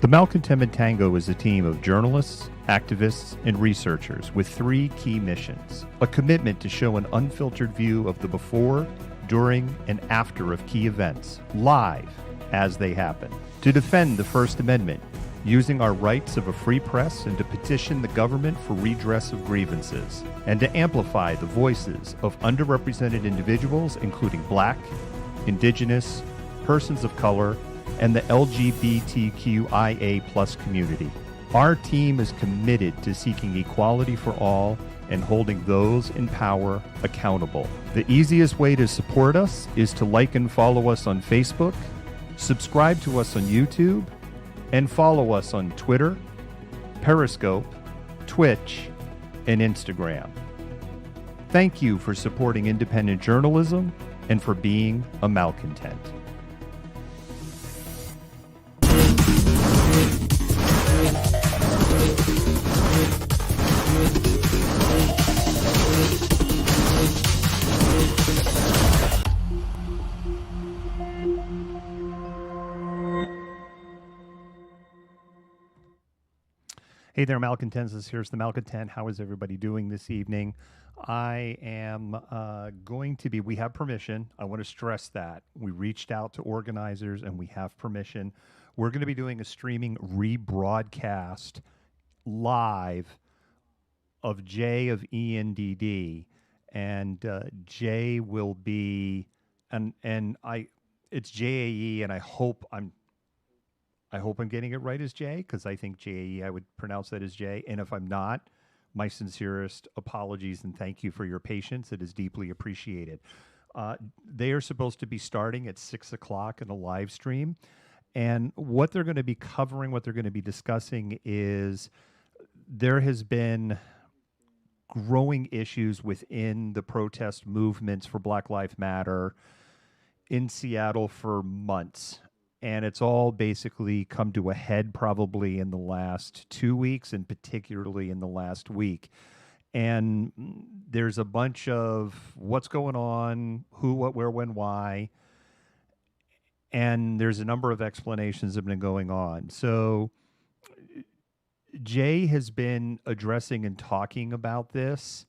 The Malcontentment Tango is a team of journalists, activists, and researchers with three key missions. A commitment to show an unfiltered view of the before, during, and after of key events, live as they happen. To defend the First Amendment, using our rights of a free press and to petition the government for redress of grievances, and to amplify the voices of underrepresented individuals, including Black, Indigenous, persons of color, and the LGBTQIA+ community. Our team is committed to seeking equality for all and holding those in power accountable. The easiest way to support us is to like and follow us on Facebook, subscribe to us on YouTube, and follow us on Twitter, Periscope, Twitch, and Instagram. Thank you for supporting independent journalism and for being a malcontent. Hey there, malcontents. Here's the malcontent. How is everybody doing this evening? I am we have permission. I want to stress that. We reached out to organizers and we have permission. We're going to be doing a streaming rebroadcast live of Jay of ENDD. And Jay will be, it's JAE, and I hope I'm getting it right as Jay, because I think JAE, I would pronounce that as Jay. And if I'm not, my sincerest apologies and thank you for your patience. It is deeply appreciated. They are supposed to be starting at 6 o'clock in a live stream. And what they're going to be covering, what they're going to be discussing is there has been growing issues within the protest movements for Black Lives Matter in Seattle for months. And it's all basically come to a head probably in the last 2 weeks, and particularly in the last week. And there's a bunch of what's going on, who, what, where, when, why. And there's a number of explanations that have been going on. So Jay has been addressing and talking about this,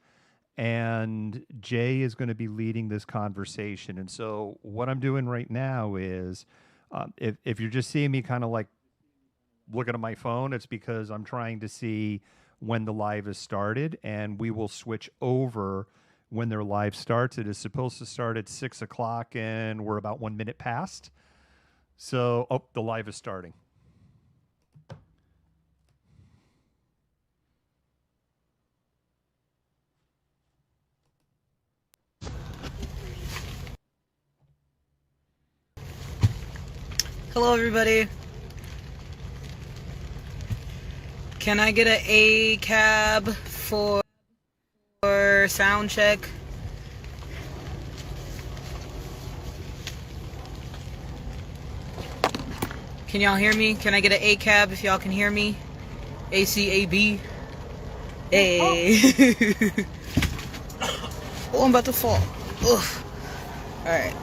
and Jay is going to be leading this conversation. And so what I'm doing right now is, if you're just seeing me kind of like looking at my phone, it's because I'm trying to see when the live is started, and we will switch over when their live starts. It is supposed to start at 6 o'clock, and we're about 1 minute past. So, the live is starting. Hello, everybody. Can I get an A cab for sound check? Can y'all hear me? Can I get an A cab if y'all can hear me? ACAB. Hey. Oh, I'm about to fall. Ugh. All right.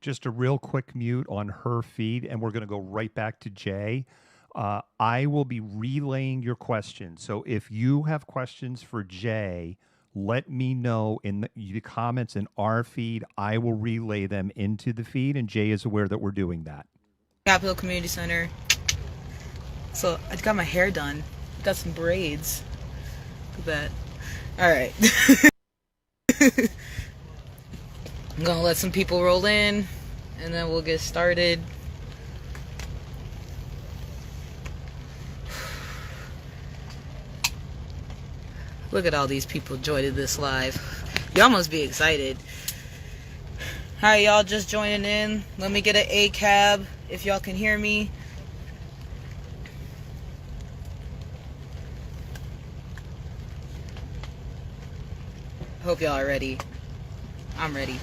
Just a real quick mute on her feed, and we're going to go right back to Jay. I will be relaying your questions. So if you have questions for Jay, let me know in the comments in our feed. I will relay them into the feed, and Jay is aware that we're doing that. Capitol Community Center. So I got my hair done. Got some braids. Look at that. All right. I'm gonna let some people roll in, and then we'll get started. Look at all these people joining this live. Y'all must be excited. Alright, y'all just joining in. Let me get an A cab if y'all can hear me. Hope y'all are ready. I'm ready.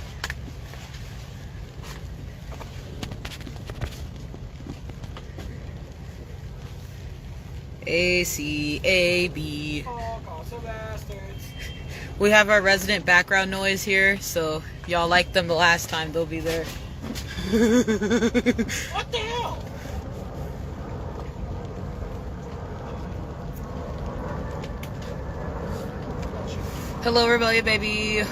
ACAB. We have our resident background noise here, so if y'all liked them the last time, they'll be there. What the hell? Hello, Rebellion baby.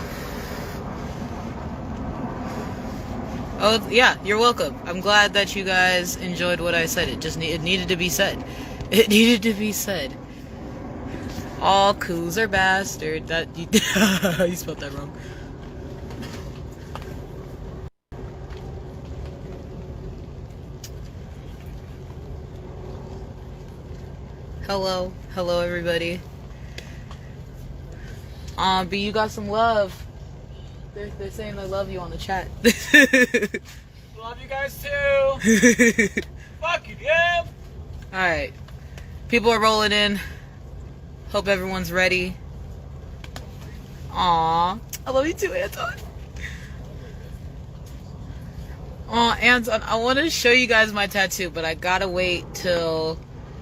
Oh yeah, you're welcome. I'm glad that you guys enjoyed what I said. It needed to be said. It needed to be said. All coos are bastard. That you, you spelled that wrong. Hello, hello everybody. B, you got some love. They're saying they love you on the chat. Love you guys too. Fuck you, yeah. Alright. People are rolling in. Hope everyone's ready. Aww. I love you too, Anton. Aw, Anton, I want to show you guys my tattoo, but I gotta wait till,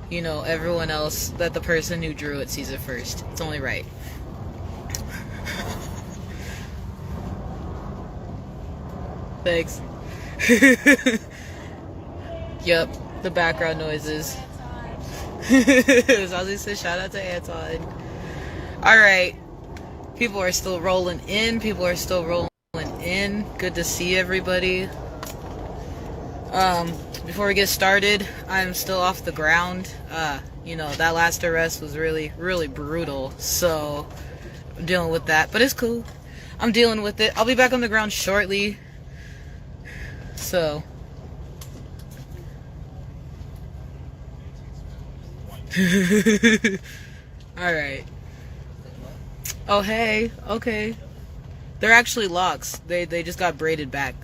you know, everyone else, that the person who drew it sees it first. It's only right. Thanks. Yep, the background noises. Zazie says shout out to Anton. Alright. People are still rolling in. People are still rolling in. Good to see everybody. Before we get started, I'm still off the ground. You know, that last arrest was really, really brutal. So, I'm dealing with that. But it's cool. I'm dealing with it. I'll be back on the ground shortly. So. Alright. Oh, hey. Okay. They're actually locks. They just got braided back.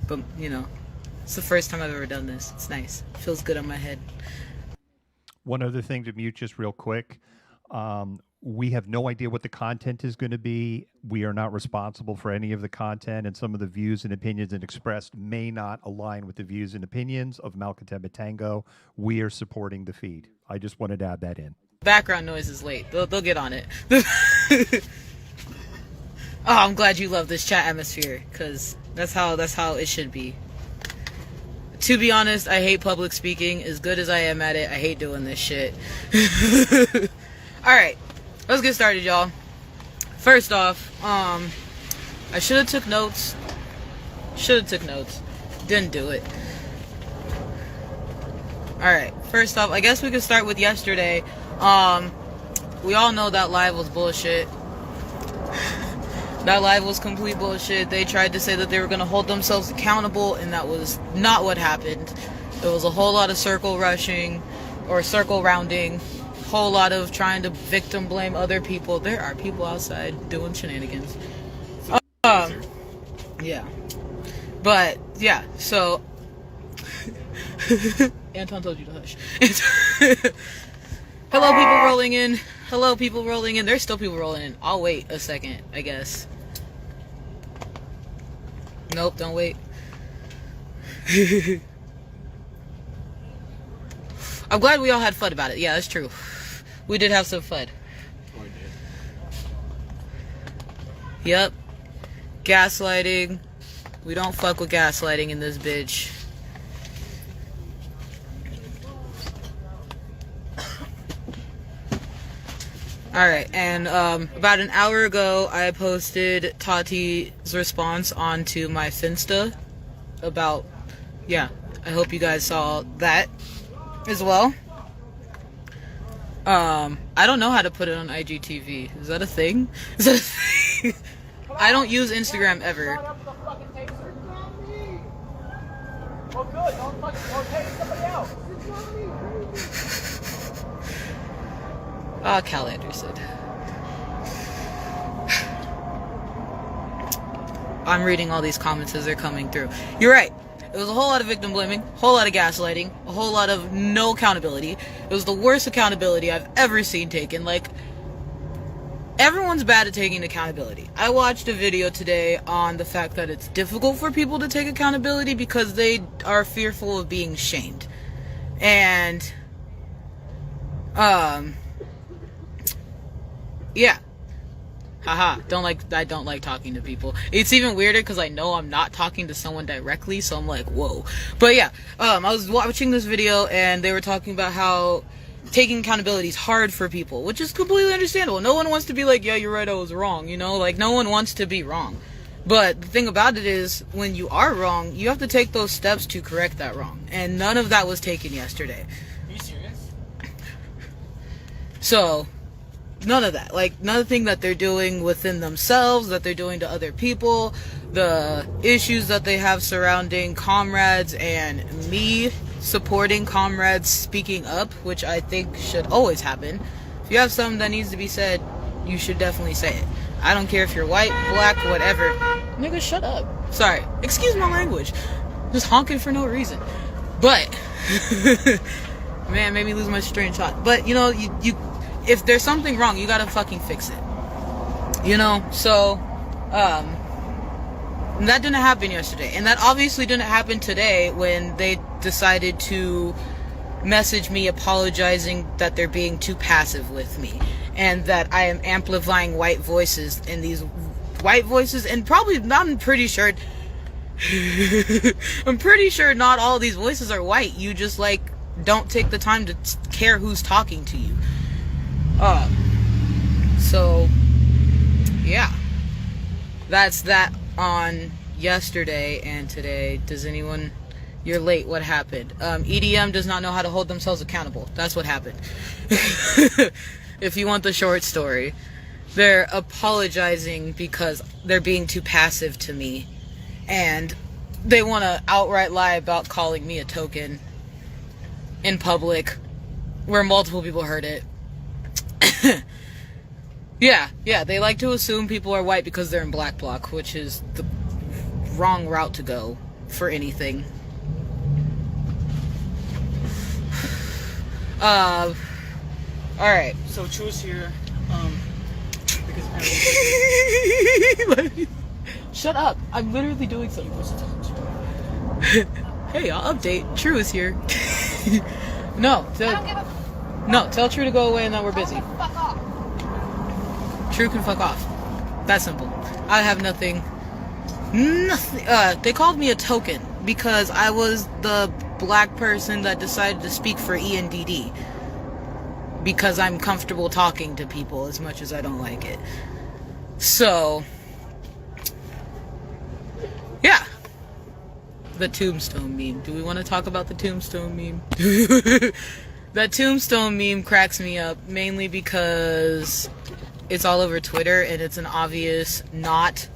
But, you know, it's the first time I've ever done this. It's nice. It feels good on my head. One other thing to mute just real quick. We have no idea what the content is going to be. We are not responsible for any of the content, and some of the views and opinions expressed may not align with the views and opinions of Malcontentment Tango. We are supporting the feed. I just wanted to add that in. Background noise is late. They'll get on it. Oh, I'm glad you love this chat atmosphere, because that's how it should be. To be honest, I hate public speaking. As good as I am at it, I hate doing this shit. Alright, let's get started, y'all. First off, I should have took notes. Didn't do it. Alright, first off, I guess we could start with yesterday. We all know that live was bullshit. That live was complete bullshit. They tried to say that they were going to hold themselves accountable, and that was not what happened. There was a whole lot of circle rushing, or circle rounding, whole lot of trying to victim blame other people. There are people outside doing shenanigans. Yeah. But, yeah, so... Anton told you to hush. Hello, people rolling in. Hello, people rolling in. There's still people rolling in. I'll wait a second, I guess. Nope, don't wait. I'm glad we all had fun about it. Yeah, that's true. We did have some fun. Oh, I did. Yep. Gaslighting. We don't fuck with gaslighting in this bitch. Alright, and about an hour ago, I posted Tati's response onto my Finsta about, yeah, I hope you guys saw that as well. I don't know how to put it on IGTV. Is that a thing? Is that a thing? I don't use Instagram ever. Oh, good. Don't take somebody else. Ah, Cal Anderson. I'm reading all these comments as they're coming through. You're right. It was a whole lot of victim blaming, a whole lot of gaslighting, a whole lot of no accountability. It was the worst accountability I've ever seen taken. Like, everyone's bad at taking accountability. I watched a video today on the fact that it's difficult for people to take accountability because they are fearful of being shamed. And, yeah. Haha, I don't like talking to people. It's even weirder because I know I'm not talking to someone directly, so I'm like, whoa. But yeah, I was watching this video and they were talking about how taking accountability is hard for people, which is completely understandable. No one wants to be like, yeah, you're right, I was wrong, you know? Like, no one wants to be wrong. But the thing about it is, when you are wrong, you have to take those steps to correct that wrong. And none of that was taken yesterday. Are you serious? So, none of that. Like, nothing that they're doing within themselves, that they're doing to other people, the issues that they have surrounding comrades, and me supporting comrades speaking up, which I think should always happen. If you have something that needs to be said, you should definitely say it. I don't care if you're white, black, whatever. Nigga, shut up. Sorry. Excuse my language. Just honking for no reason. But, man, made me lose my train of thought. But, you know, you if there's something wrong, you gotta fucking fix it. You know? So, that didn't happen yesterday. And that obviously didn't happen today when they decided to message me apologizing that they're being too passive with me. And that I am amplifying white voices, and these white voices, and probably, I'm pretty sure not all these voices are white. You just, like, don't take the time to care who's talking to you. So, yeah. That's that on yesterday and today. Does anyone... You're late, what happened? EDM does not know how to hold themselves accountable. That's what happened. If you want the short story. They're apologizing because they're being too passive to me. And they want to outright lie about calling me a token in public where multiple people heard it. Yeah, they like to assume people are white because they're in black bloc, which is the wrong route to go for anything. Alright. So True's here, because apparently... Shut up. I'm literally doing something. Hey, I'll update. True is here. No, tell True to go away and that we're busy. Fuck off. True can fuck off. That's simple. I have nothing. They called me a token because I was the black person that decided to speak for ENDD. Because I'm comfortable talking to people as much as I don't like it. So, yeah. The tombstone meme. Do we want to talk about the tombstone meme? That tombstone meme cracks me up mainly because it's all over Twitter and it's an obvious not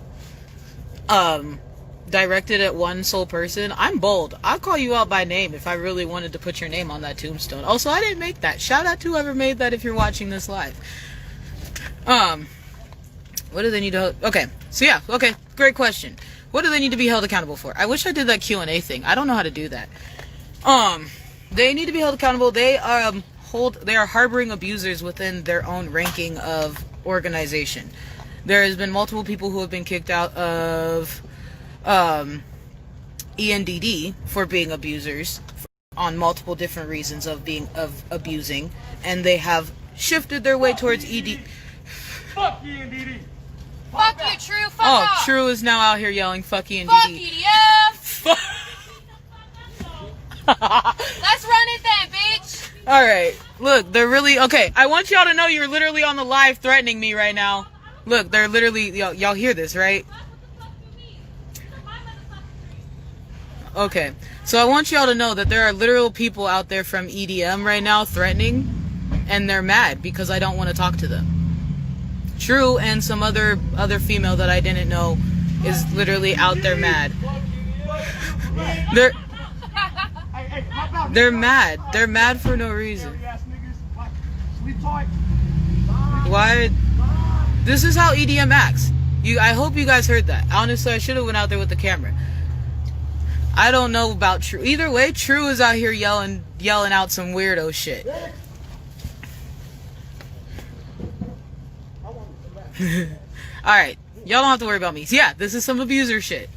directed at one sole person. I'm bold. I'll call you out by name if I really wanted to put your name on that tombstone. Also, I didn't make that. Shout out to whoever made that if you're watching this live. What do they need to... Okay. So yeah. Okay. Great question. What do they need to be held accountable for? I wish I did that Q&A thing. I don't know how to do that. They need to be held accountable. They are harboring abusers within their own ranking of organization. There has been multiple people who have been kicked out of ENDD for being abusers on multiple different reasons of abusing, and they have shifted their way towards ED. Fuck ENDD. Fuck you, True. Fuck Oh, off. True is now out here yelling "fuck ENDD." Fuck EDM. Let's run it then, bitch. All right, look, they're really okay. I want y'all to know you're literally on the live threatening me right now. Look, they're literally y'all hear this, right? Okay, so I want y'all to know that there are literal people out there from EDM right now threatening, and they're mad because I don't want to talk to them. True, and some other female that I didn't know is literally out there mad. They're mad. They're mad for no reason. Why? This is how EDM acts. I hope you guys heard that. Honestly, I should have went out there with the camera. I don't know about True. Either way, True is out here yelling out some weirdo shit. Alright, y'all don't have to worry about me. Yeah, this is some abuser shit.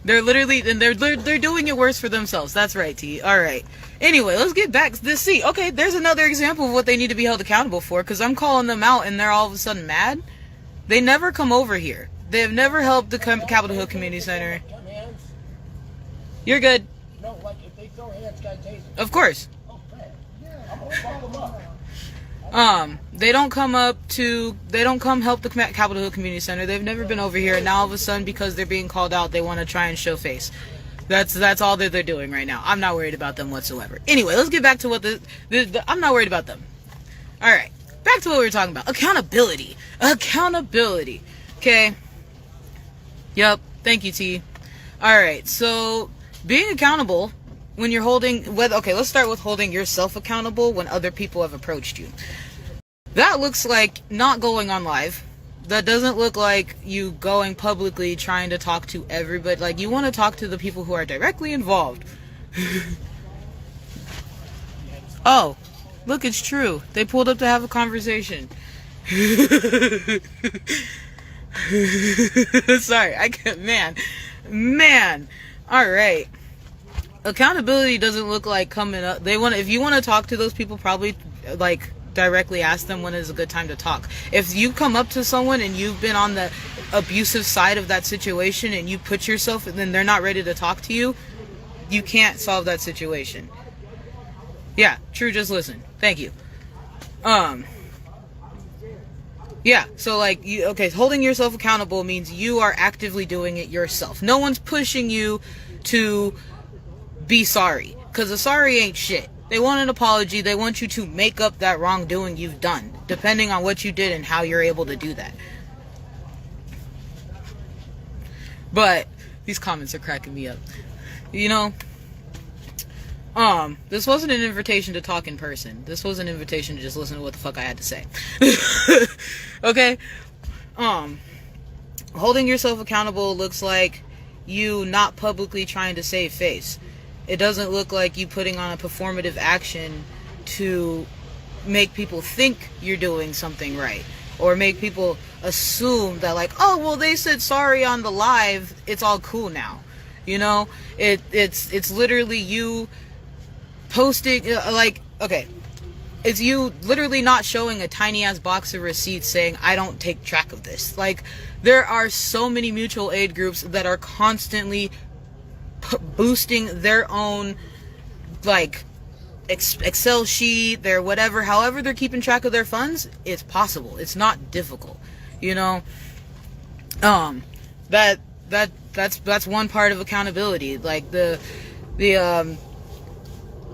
They're literally, and they're doing it worse for themselves. That's right, T. Alright. Anyway, let's get back to this. See, okay, there's another example of what they need to be held accountable for, because I'm calling them out and they're all of a sudden mad. They never come over here. They have never helped the Capitol Hill Community Center. Come hands. You're good. No, like if they throw hands, got tasers. Of course. Oh, man. I'm gonna fuck them up. They don't come help the Capitol Hill Community Center. They've never been over here, and now all of a sudden, because they're being called out, they want to try and show face. That's all that they're doing right now. I'm not worried about them whatsoever. Anyway, let's get back to what I'm not worried about them. Alright, back to what we were talking about. Accountability. Accountability. Okay. Yep, thank you, T. Alright, so being accountable when you're let's start with holding yourself accountable when other people have approached you. That looks like not going on live. That doesn't look like you going publicly trying to talk to everybody. Like, you want to talk to the people who are directly involved. Oh, look, it's true. They pulled up to have a conversation. Sorry, I can't, man. Alright. Accountability doesn't look like coming up. If you want to talk to those people, probably, like, directly ask them when is a good time to talk. If you come up to someone and you've been on the abusive side of that situation and you put yourself and then they're not ready to talk to you, you can't solve that situation. Yeah, true, just listen. Thank you. Yeah, so like, holding yourself accountable means you are actively doing it yourself. No one's pushing you to be sorry, because a sorry ain't shit. They want an apology. They want you to make up that wrongdoing you've done, depending on what you did and how you're able to do that. But these comments are cracking me up. You know, this wasn't an invitation to talk in person. This was an invitation to just listen to what the fuck I had to say. Okay? Holding yourself accountable looks like you not publicly trying to save face. It doesn't look like you putting on a performative action to make people think you're doing something right. Or make people assume that, like, oh, well, they said sorry on the live, it's all cool now. You know? It's literally you posting, it's you literally not showing a tiny ass box of receipts saying, I don't take track of this. Like, there are so many mutual aid groups that are constantly boosting their own, like, Excel sheet, their whatever, however they're keeping track of their funds. It's possible. It's not difficult, you know. That's one part of accountability. Like the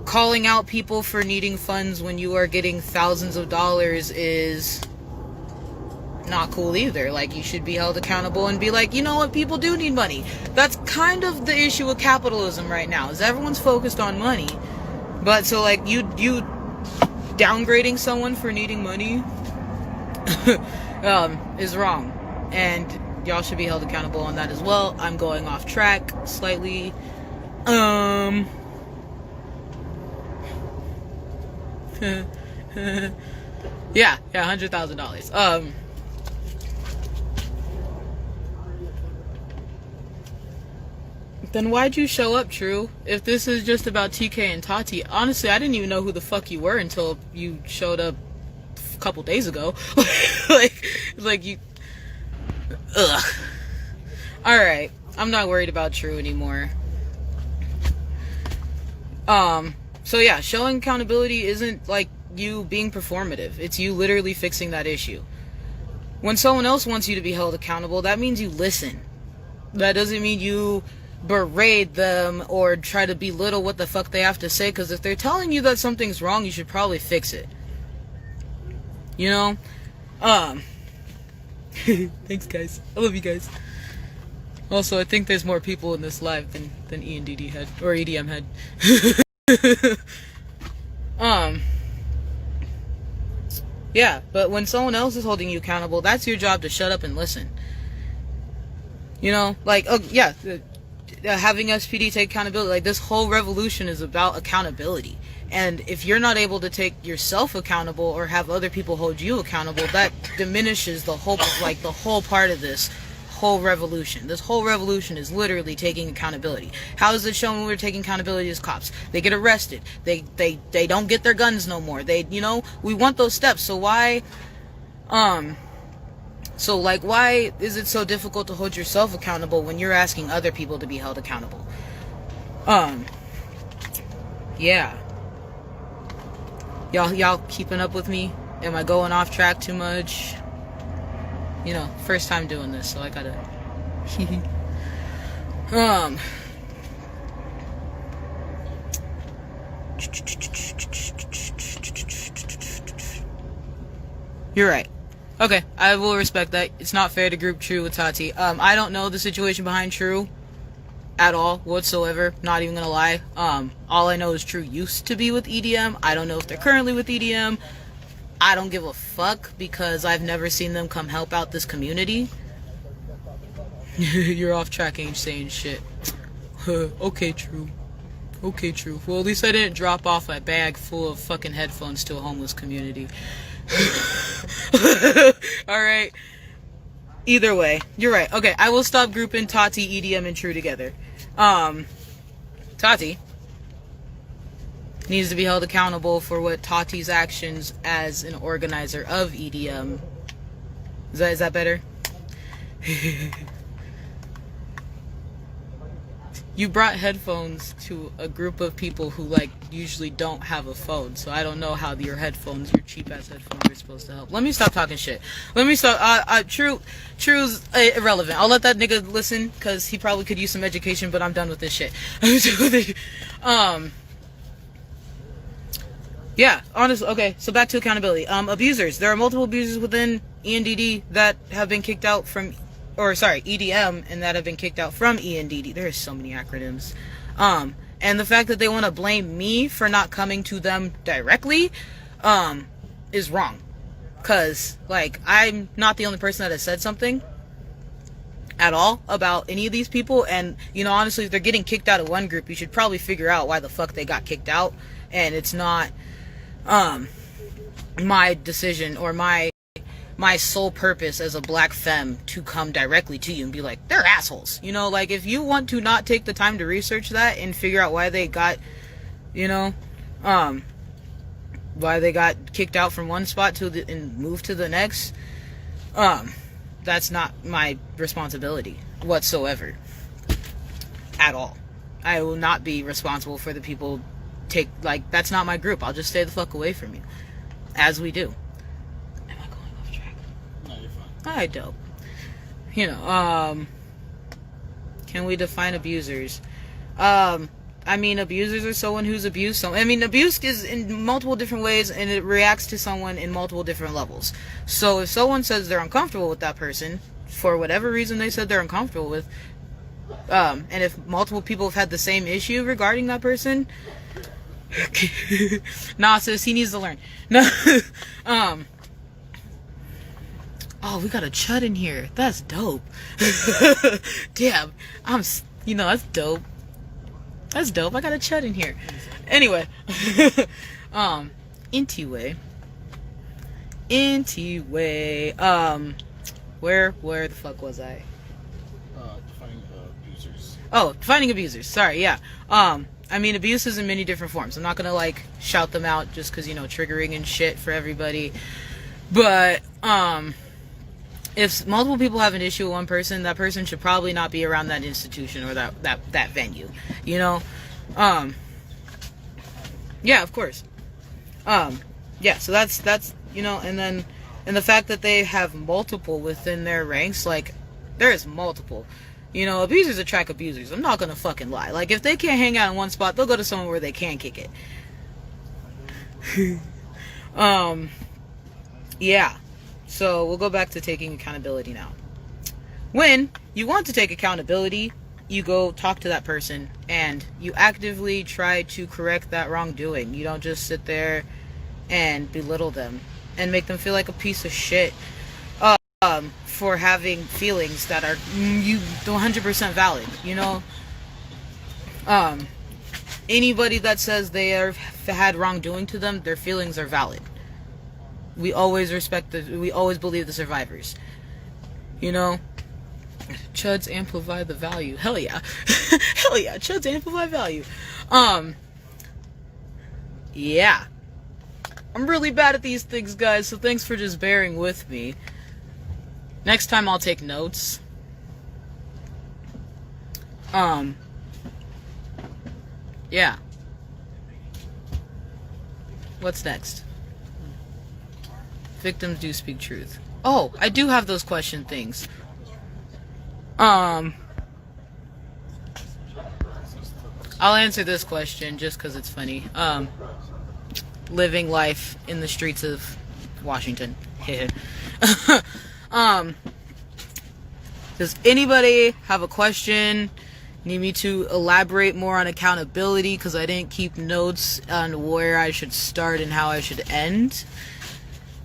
calling out people for needing funds when you are getting thousands of dollars is not cool either. Like, you should be held accountable and be like, you know what, people do need money. That's kind of the issue with capitalism right now, is everyone's focused on money. But so, like, you downgrading someone for needing money is wrong, and y'all should be held accountable on that as well. I'm going off track slightly. Yeah, $100,000. Then why'd you show up, True? If this is just about TK and Tati, honestly, I didn't even know who the fuck you were until you showed up a couple days ago. like you. Ugh. Alright, I'm not worried about True anymore. So yeah, showing accountability isn't like you being performative. It's you literally fixing that issue. When someone else wants you to be held accountable, that means you listen. That doesn't mean you berate them or try to belittle what the fuck they have to say, because if they're telling you that something's wrong, you should probably fix it. You know? Thanks, guys. I love you guys. Also, I think there's more people in this live than ENDD had, or EDM had. Yeah, but when someone else is holding you accountable, that's your job to shut up and listen. You know, like, oh yeah, having SPD take accountability, like, this whole revolution is about accountability. And if you're not able to take yourself accountable or have other people hold you accountable, that diminishes the whole, like, the whole part of this whole revolution. This whole revolution is literally taking accountability. How is it shown when we're taking accountability as cops? They get arrested. They don't get their guns no more. You know, we want those steps. So why So, like, why is it so difficult to hold yourself accountable when you're asking other people to be held accountable? Yeah. Y'all keeping up with me? Am I going off track too much? You know, first time doing this, so I gotta... You're right. Okay, I will respect that. It's not fair to group True with Tati. I don't know the situation behind True at all, whatsoever. Not even gonna lie. All I know is True used to be with EDM. I don't know if they're currently with EDM. I don't give a fuck because I've never seen them come help out this community. You're off track, ain't saying shit. Okay, True. Okay, True. Well, at least I didn't drop off a bag full of fucking headphones to a homeless community. Alright. Either way, you're right. Okay, I will stop grouping Tati, EDM, and True together. Tati needs to be held accountable for what Tati's actions as an organizer of EDM. Is that better? You brought headphones to a group of people who, like, usually don't have a phone, so I don't know how your cheap ass headphones are supposed to help. Let me stop talking shit. Let me stop. True's irrelevant. I'll let that nigga listen, cause he probably could use some education, but I'm done with this shit. Yeah, honestly, okay, so back to accountability. Abusers. There are multiple abusers within ENDD that have been kicked out from EDM, and that have been kicked out from ENDD. There are so many acronyms. And the fact that they want to blame me for not coming to them directly, is wrong. Cause, like, I'm not the only person that has said something at all about any of these people, and, you know, honestly, if they're getting kicked out of one group, you should probably figure out why the fuck they got kicked out, and it's not, my decision or my sole purpose as a black femme to come directly to you and be like, they're assholes. You know, like, if you want to not take the time to research that and figure out why they got, you know, why they got kicked out from one spot and moved to the next, that's not my responsibility whatsoever. At all. I will not be responsible for the people that's not my group. I'll just stay the fuck away from you. As we do. Alright, dope. You know, can we define abusers? I mean, abusers are someone who's abused someone. I mean, abuse is in multiple different ways, and it reacts to someone in multiple different levels. So if someone says they're uncomfortable with that person, for whatever reason they said they're uncomfortable with, and if multiple people have had the same issue regarding that person, nah, sis, he needs to learn. No, oh, we got a chud in here. That's dope. Damn. That's dope. That's dope. I got a chud in here. Anyway. Where the fuck was I? Defining abusers. Oh, defining abusers. Sorry, yeah. I mean, abuse is in many different forms. I'm not gonna, like, shout them out just because, you know, triggering and shit for everybody. But, if multiple people have an issue with one person, that person should probably not be around that institution or that venue, you know? Yeah, of course. Yeah, so that's, you know, and the fact that they have multiple within their ranks, like, there is multiple. You know, abusers attract abusers. I'm not gonna fucking lie. Like, if they can't hang out in one spot, they'll go to somewhere where they can kick it. Yeah. So, we'll go back to taking accountability now. When you want to take accountability, you go talk to that person, and you actively try to correct that wrongdoing. You don't just sit there and belittle them, and make them feel like a piece of shit, for having feelings that are 100% valid, you know? Anybody that says they have had wrongdoing to them, their feelings are valid. We always we always believe the survivors. You know? Chuds amplify the value. Hell yeah. Hell yeah, chuds amplify value. Yeah. I'm really bad at these things, guys, so thanks for just bearing with me. Next time I'll take notes. Yeah. What's next? Victims do speak truth. Oh, I do have those question things. I'll answer this question just because it's funny. Living life in the streets of Washington. Does anybody have a question? Need me to elaborate more on accountability because I didn't keep notes on where I should start and how I should end?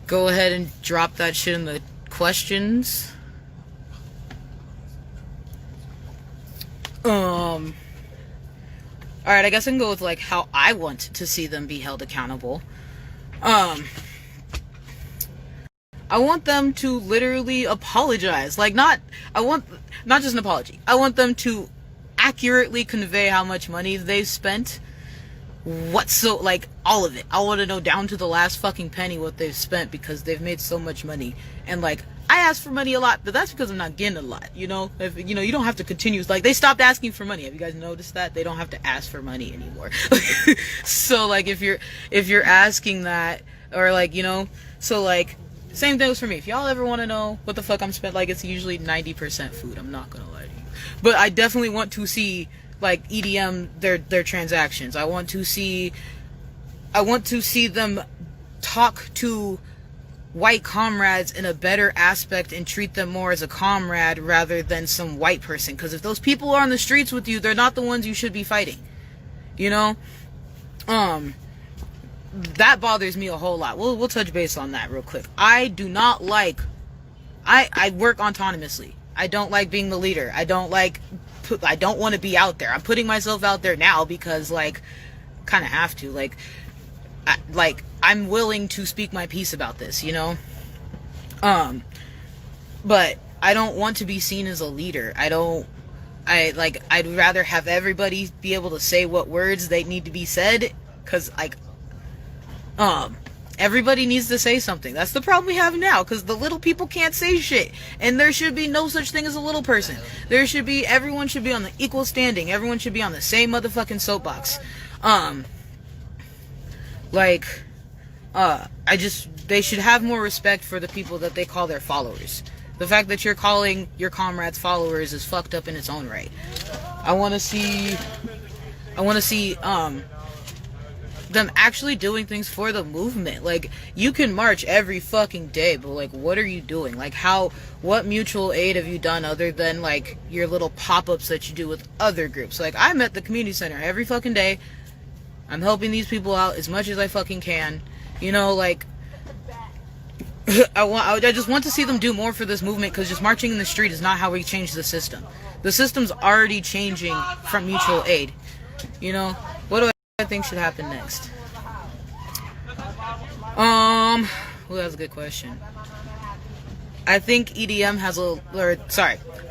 Go ahead and drop that shit in the questions. Alright, I guess I can go with like how I want to see them be held accountable. I want them to literally apologize. Like not just an apology. I want them to accurately convey how much money they've spent. Like all of it. I want to know down to the last fucking penny what they've spent because they've made so much money. And like I ask for money a lot, but that's because I'm not getting a lot, you know? If you know, you don't have to continue. Like they stopped asking for money. Have you guys noticed that? They don't have to ask for money anymore. So like if you're asking that, or like, you know, so like same thing for me. If y'all ever want to know what the fuck I'm spent, like it's usually 90% food. I'm not gonna lie to you. But I definitely want to see like EDM their transactions. I want to see them talk to white comrades in a better aspect and treat them more as a comrade rather than some white person. Because if those people are on the streets with you, they're not the ones you should be fighting. You know? That bothers me a whole lot. We'll touch base on that real quick. I do not like... I work autonomously. I don't like being the leader. I don't want to be out there. I'm putting myself out there now because, like, kind of have to. I'm willing to speak my piece about this, you know? But I don't want to be seen as a leader. I'd rather have everybody be able to say what words they need to be said, because, like, everybody needs to say something. That's the problem we have now, because the little people can't say shit. And there should be no such thing as a little person. Everyone should be on the equal standing. Everyone should be on the same motherfucking soapbox. They should have more respect for the people that they call their followers. The fact that you're calling your comrades followers is fucked up in its own right. I want to see them actually doing things for the movement. Like, you can march every fucking day, but like, what are you doing? Like, what mutual aid have you done other than like your little pop-ups that you do with other groups? Like, I'm at the community center every fucking day. I'm helping these people out as much as I fucking can. You know, like, I just want to see them do more for this movement, because just marching in the street is not how we change the system. The system's already changing from mutual aid. You know, what do I think should happen next? Well, that's a good question. I think EDM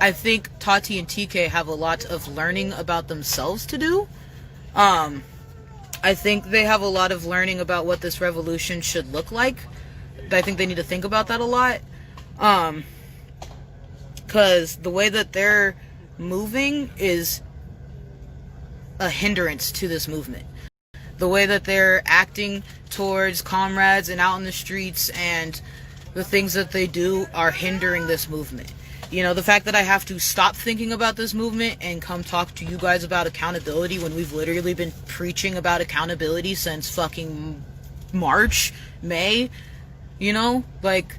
I think Tati and TK have a lot of learning about themselves to do. I think they have a lot of learning about what this revolution should look like. I think they need to think about that a lot. Because the way that they're moving is a hindrance to this movement. The way that they're acting towards comrades and out in the streets and the things that they do are hindering this movement. You know, the fact that I have to stop thinking about this movement and come talk to you guys about accountability when we've literally been preaching about accountability since fucking May, you know? Like,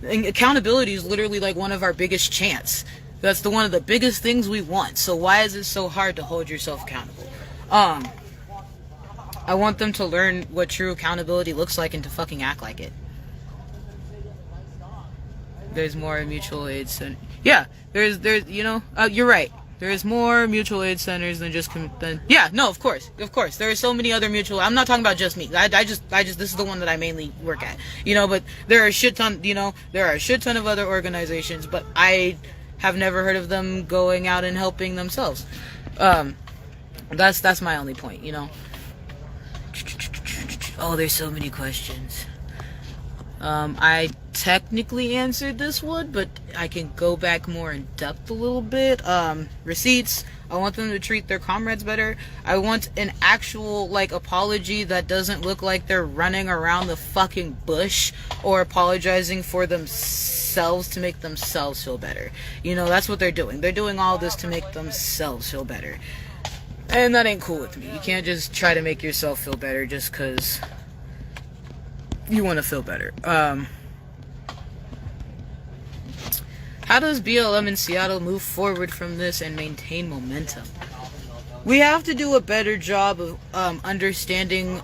accountability is literally like one of our biggest chants. That's one of the biggest things we want. So why is it so hard to hold yourself accountable? I want them to learn what true accountability looks like and to fucking act like it. There's more mutual aid centers. Yeah, there's you know, you're right. There's more mutual aid centers than just yeah, no, of course. There are so many other mutual. I'm not talking about just me. I just this is the one that I mainly work at. You know, but there are a shit ton. You know, there are a shit ton of other organizations, but I have never heard of them going out and helping themselves. That's my only point. You know. Oh, there's so many questions. I technically answered this one, but I can go back more in depth a little bit. Receipts. I want them to treat their comrades better. I want an actual, like, apology that doesn't look like they're running around the fucking bush or apologizing for themselves to make themselves feel better. You know, that's what they're doing. They're doing all this to make themselves feel better. And that ain't cool with me. You can't just try to make yourself feel better just because you want to feel better. How does BLM in Seattle move forward from this and maintain momentum? We have to do a better job of understanding,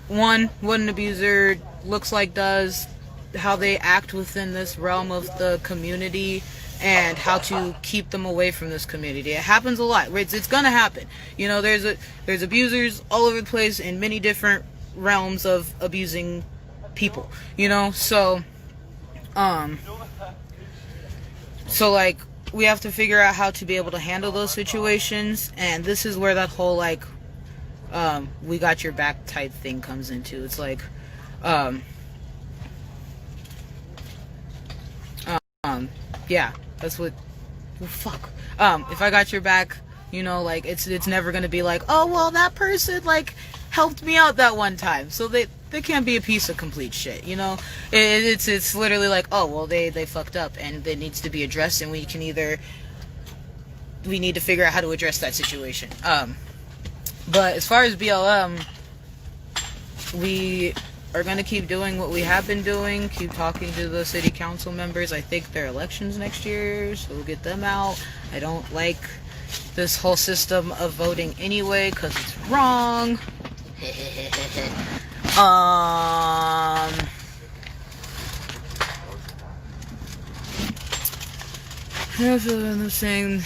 one, what an abuser looks like, does, how they act within this realm of the community, and how to keep them away from this community. It happens a lot. It's gonna happen. You know, there's abusers all over the place in many different realms of abusing people. You know, so like, we have to figure out how to be able to handle those situations, and this is where that whole, like, we got your back type thing comes into. It's like, yeah, that's what, well, fuck. If I got your back, you know, like, it's never gonna be like, oh, well, that person, like, helped me out that one time, so they can't be a piece of complete shit, you know? It's literally like, oh, well, they fucked up, and it needs to be addressed, and we need to figure out how to address that situation. But as far as BLM, we are going to keep doing what we have been doing, keep talking to the city council members. I think there are elections next year, so we'll get them out. I don't like this whole system of voting anyway, because it's wrong. I'm saying,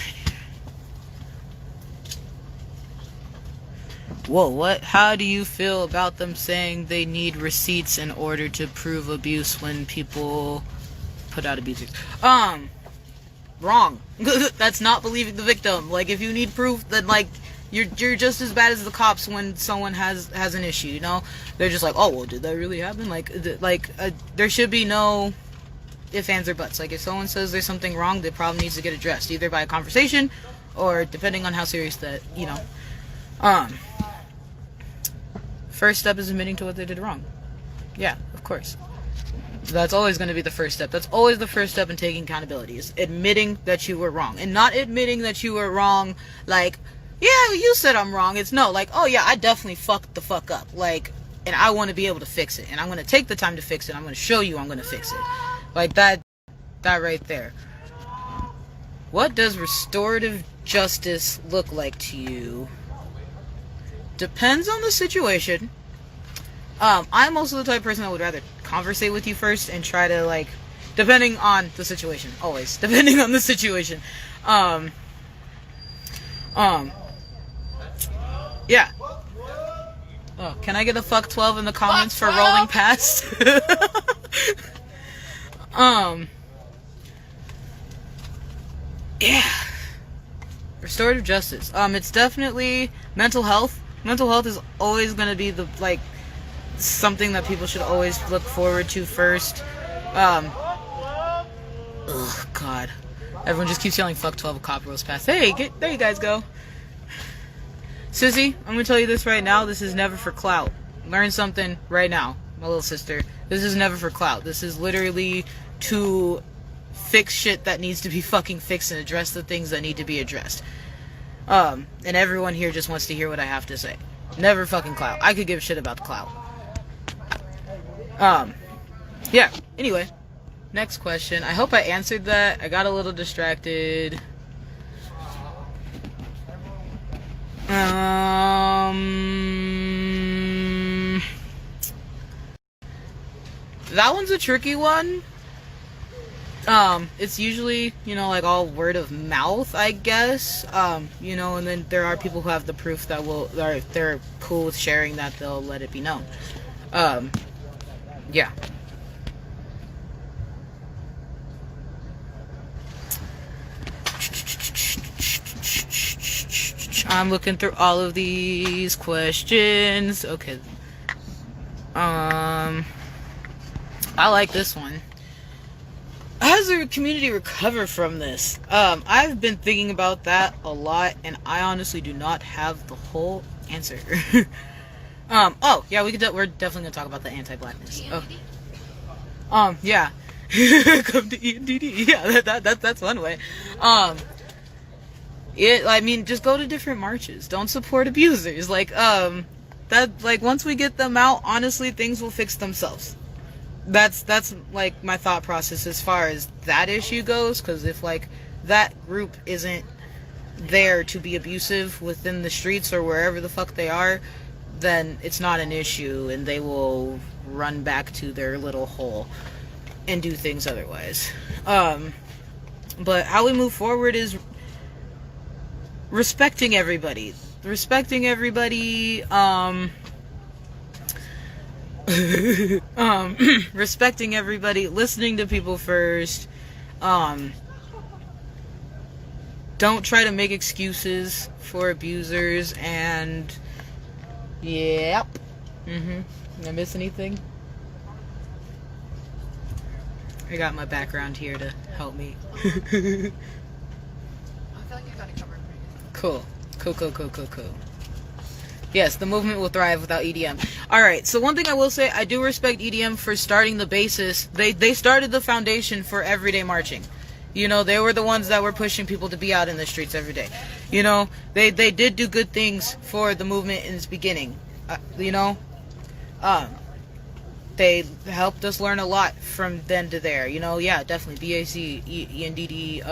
whoa, what? How do you feel about them saying they need receipts in order to prove abuse when people put out abusers? Wrong. That's not believing the victim. Like, if you need proof, then, like, you're just as bad as the cops when someone has an issue, you know? They're just like, oh, well, did that really happen? There should be no ifs, ands, or buts. Like, if someone says there's something wrong, the problem needs to get addressed, either by a conversation, or depending on how serious that, you know. First step is admitting to what they did wrong. Yeah, of course. That's always going to be the first step. That's always the first step in taking accountability, is admitting that you were wrong. And not admitting that you were wrong, like, yeah, you said I'm wrong. It's no, like, oh yeah, I definitely fucked the fuck up. Like, and I want to be able to fix it. And I'm going to take the time to fix it. I'm going to show you I'm going to fix it. Like, that right there. What does restorative justice look like to you? Depends on the situation. I'm also the type of person that would rather conversate with you first and try to, like, depending on the situation, always, depending on the situation. Yeah. Oh, can I get a fuck 12 in the comments for rolling past? Yeah. Restorative justice. It's definitely mental health. Mental health is always gonna be the, like, something that people should always look forward to first. Oh God. Everyone just keeps yelling fuck 12, a cop rolls past. Hey, there you guys go. Sissy, I'm gonna tell you this right now. This is never for clout. Learn something right now, my little sister. This is never for clout. This is literally to fix shit that needs to be fucking fixed and address the things that need to be addressed. And everyone here just wants to hear what I have to say. Never fucking clout. I could give a shit about the clout. Yeah. Anyway, next question. I hope I answered that. I got a little distracted. That one's a tricky one. It's usually, you know, like, all word of mouth, I guess. You know, and then there are people who have the proof that they're cool with sharing that, they'll let it be known. Yeah. I'm looking through all of these questions. Okay. I like this one. How does the community recover from this? I've been thinking about that a lot, and I honestly do not have the whole answer. Oh yeah, we're definitely gonna talk about the anti-blackness. Yeah. Come to ENDD. Yeah, that's one way. I mean, just go to different marches. Don't support abusers. Like, once we get them out, honestly, things will fix themselves. That's like my thought process as far as that issue goes, because if like that group isn't there to be abusive within the streets or wherever the fuck they are, then it's not an issue, and they will run back to their little hole and do things otherwise. But how we move forward is respecting everybody, respecting everybody respecting everybody, listening to people first. Don't try to make excuses for abusers. And yep. Did I miss anything? I got my background here to help me. I feel like you got it covered pretty good. Cool. Yes, the movement will thrive without EDM. Alright, so one thing I will say, I do respect EDM for starting the basis. They started the foundation for everyday marching. You know, they were the ones that were pushing people to be out in the streets every day. You know, they did do good things for the movement in its beginning. You know, they helped us learn a lot from then to there. You know, yeah, definitely BAC, ENDD,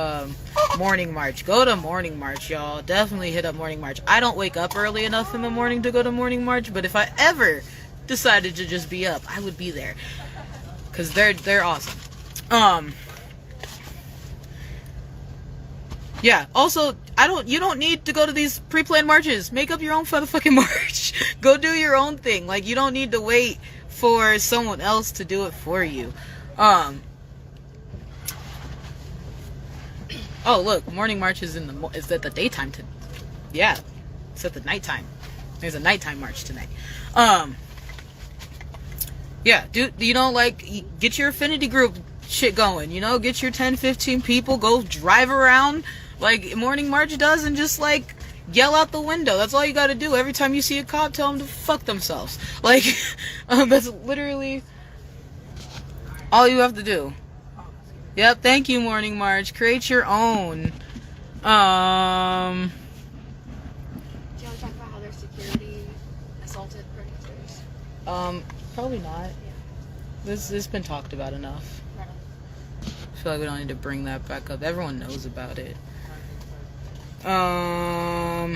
morning march. Go to morning march, y'all. Definitely hit up morning march. I don't wake up early enough in the morning to go to morning march, but if I ever decided to just be up, I would be there, because they're awesome. Yeah, also, you don't need to go to these pre-planned marches. Make up your own motherfucking march. Go do your own thing. Like, you don't need to wait for someone else to do it for you. Oh, look, morning march is is at the daytime. Yeah, it's at the nighttime. There's a nighttime march tonight. Yeah, dude, you know, like, get your affinity group shit going. You know, get your 10-15 people, go drive around like morning march does, and just like yell out the window. That's all you gotta do. Every time you see a cop, tell them to fuck themselves. Like, that's literally all you have to do. Yep, thank you, morning march. Create your own. Do you want to talk about how their security assaulted protesters? Probably not. This has been talked about enough. Right. I feel like we don't need to bring that back up. Everyone knows about it. How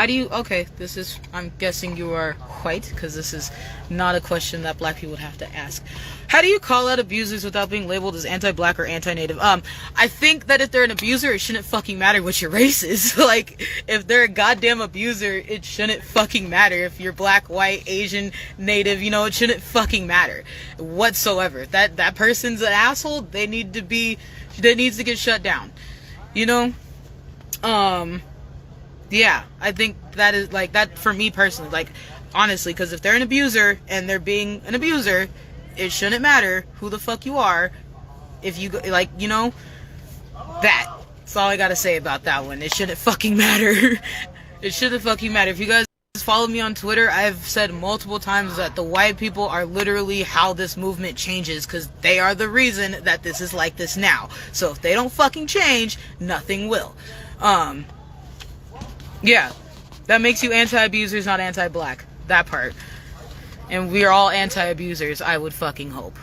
do you... Okay, this is... I'm guessing you are white, because this is not a question that black people would have to ask. How do you call out abusers without being labeled as anti-black or anti-native? I think that if they're an abuser, it shouldn't fucking matter what your race is. Like, if they're a goddamn abuser, it shouldn't fucking matter. If you're black, white, Asian, native, you know, it shouldn't fucking matter whatsoever. That person's an asshole. That needs to get shut down. You know? Yeah, I think that is, like, that for me personally, like, honestly, because if they're an abuser and they're being an abuser, it shouldn't matter who the fuck you are. If you, like, you know, that's all I gotta say about that one. It shouldn't fucking matter. It shouldn't fucking matter. If you guys follow me on Twitter, I've said multiple times that the white people are literally how this movement changes, because they are the reason that this is like this now. So if they don't fucking change, nothing will. Yeah, that makes you anti-abusers, not anti-black. That part. And we are all anti-abusers, I would fucking hope.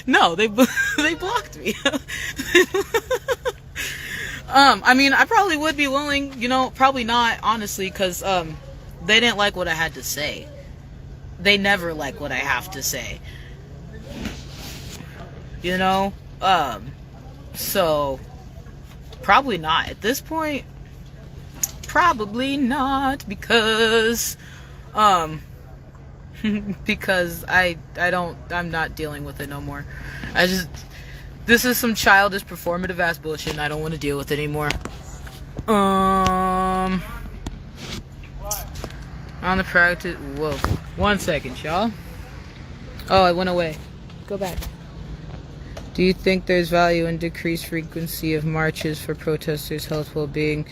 No, they blocked me. I mean, I probably would be willing, you know, probably not, honestly, because they didn't like what I had to say. They never like what I have to say. You know? So, probably not. At this point, probably not, because, because I'm not dealing with it no more. This is some childish performative ass bullshit, and I don't want to deal with it anymore. On the practice. Whoa. 1 second, y'all. Oh, it went away. Go back. Do you think there's value in decreased frequency of marches for protesters' health well-being?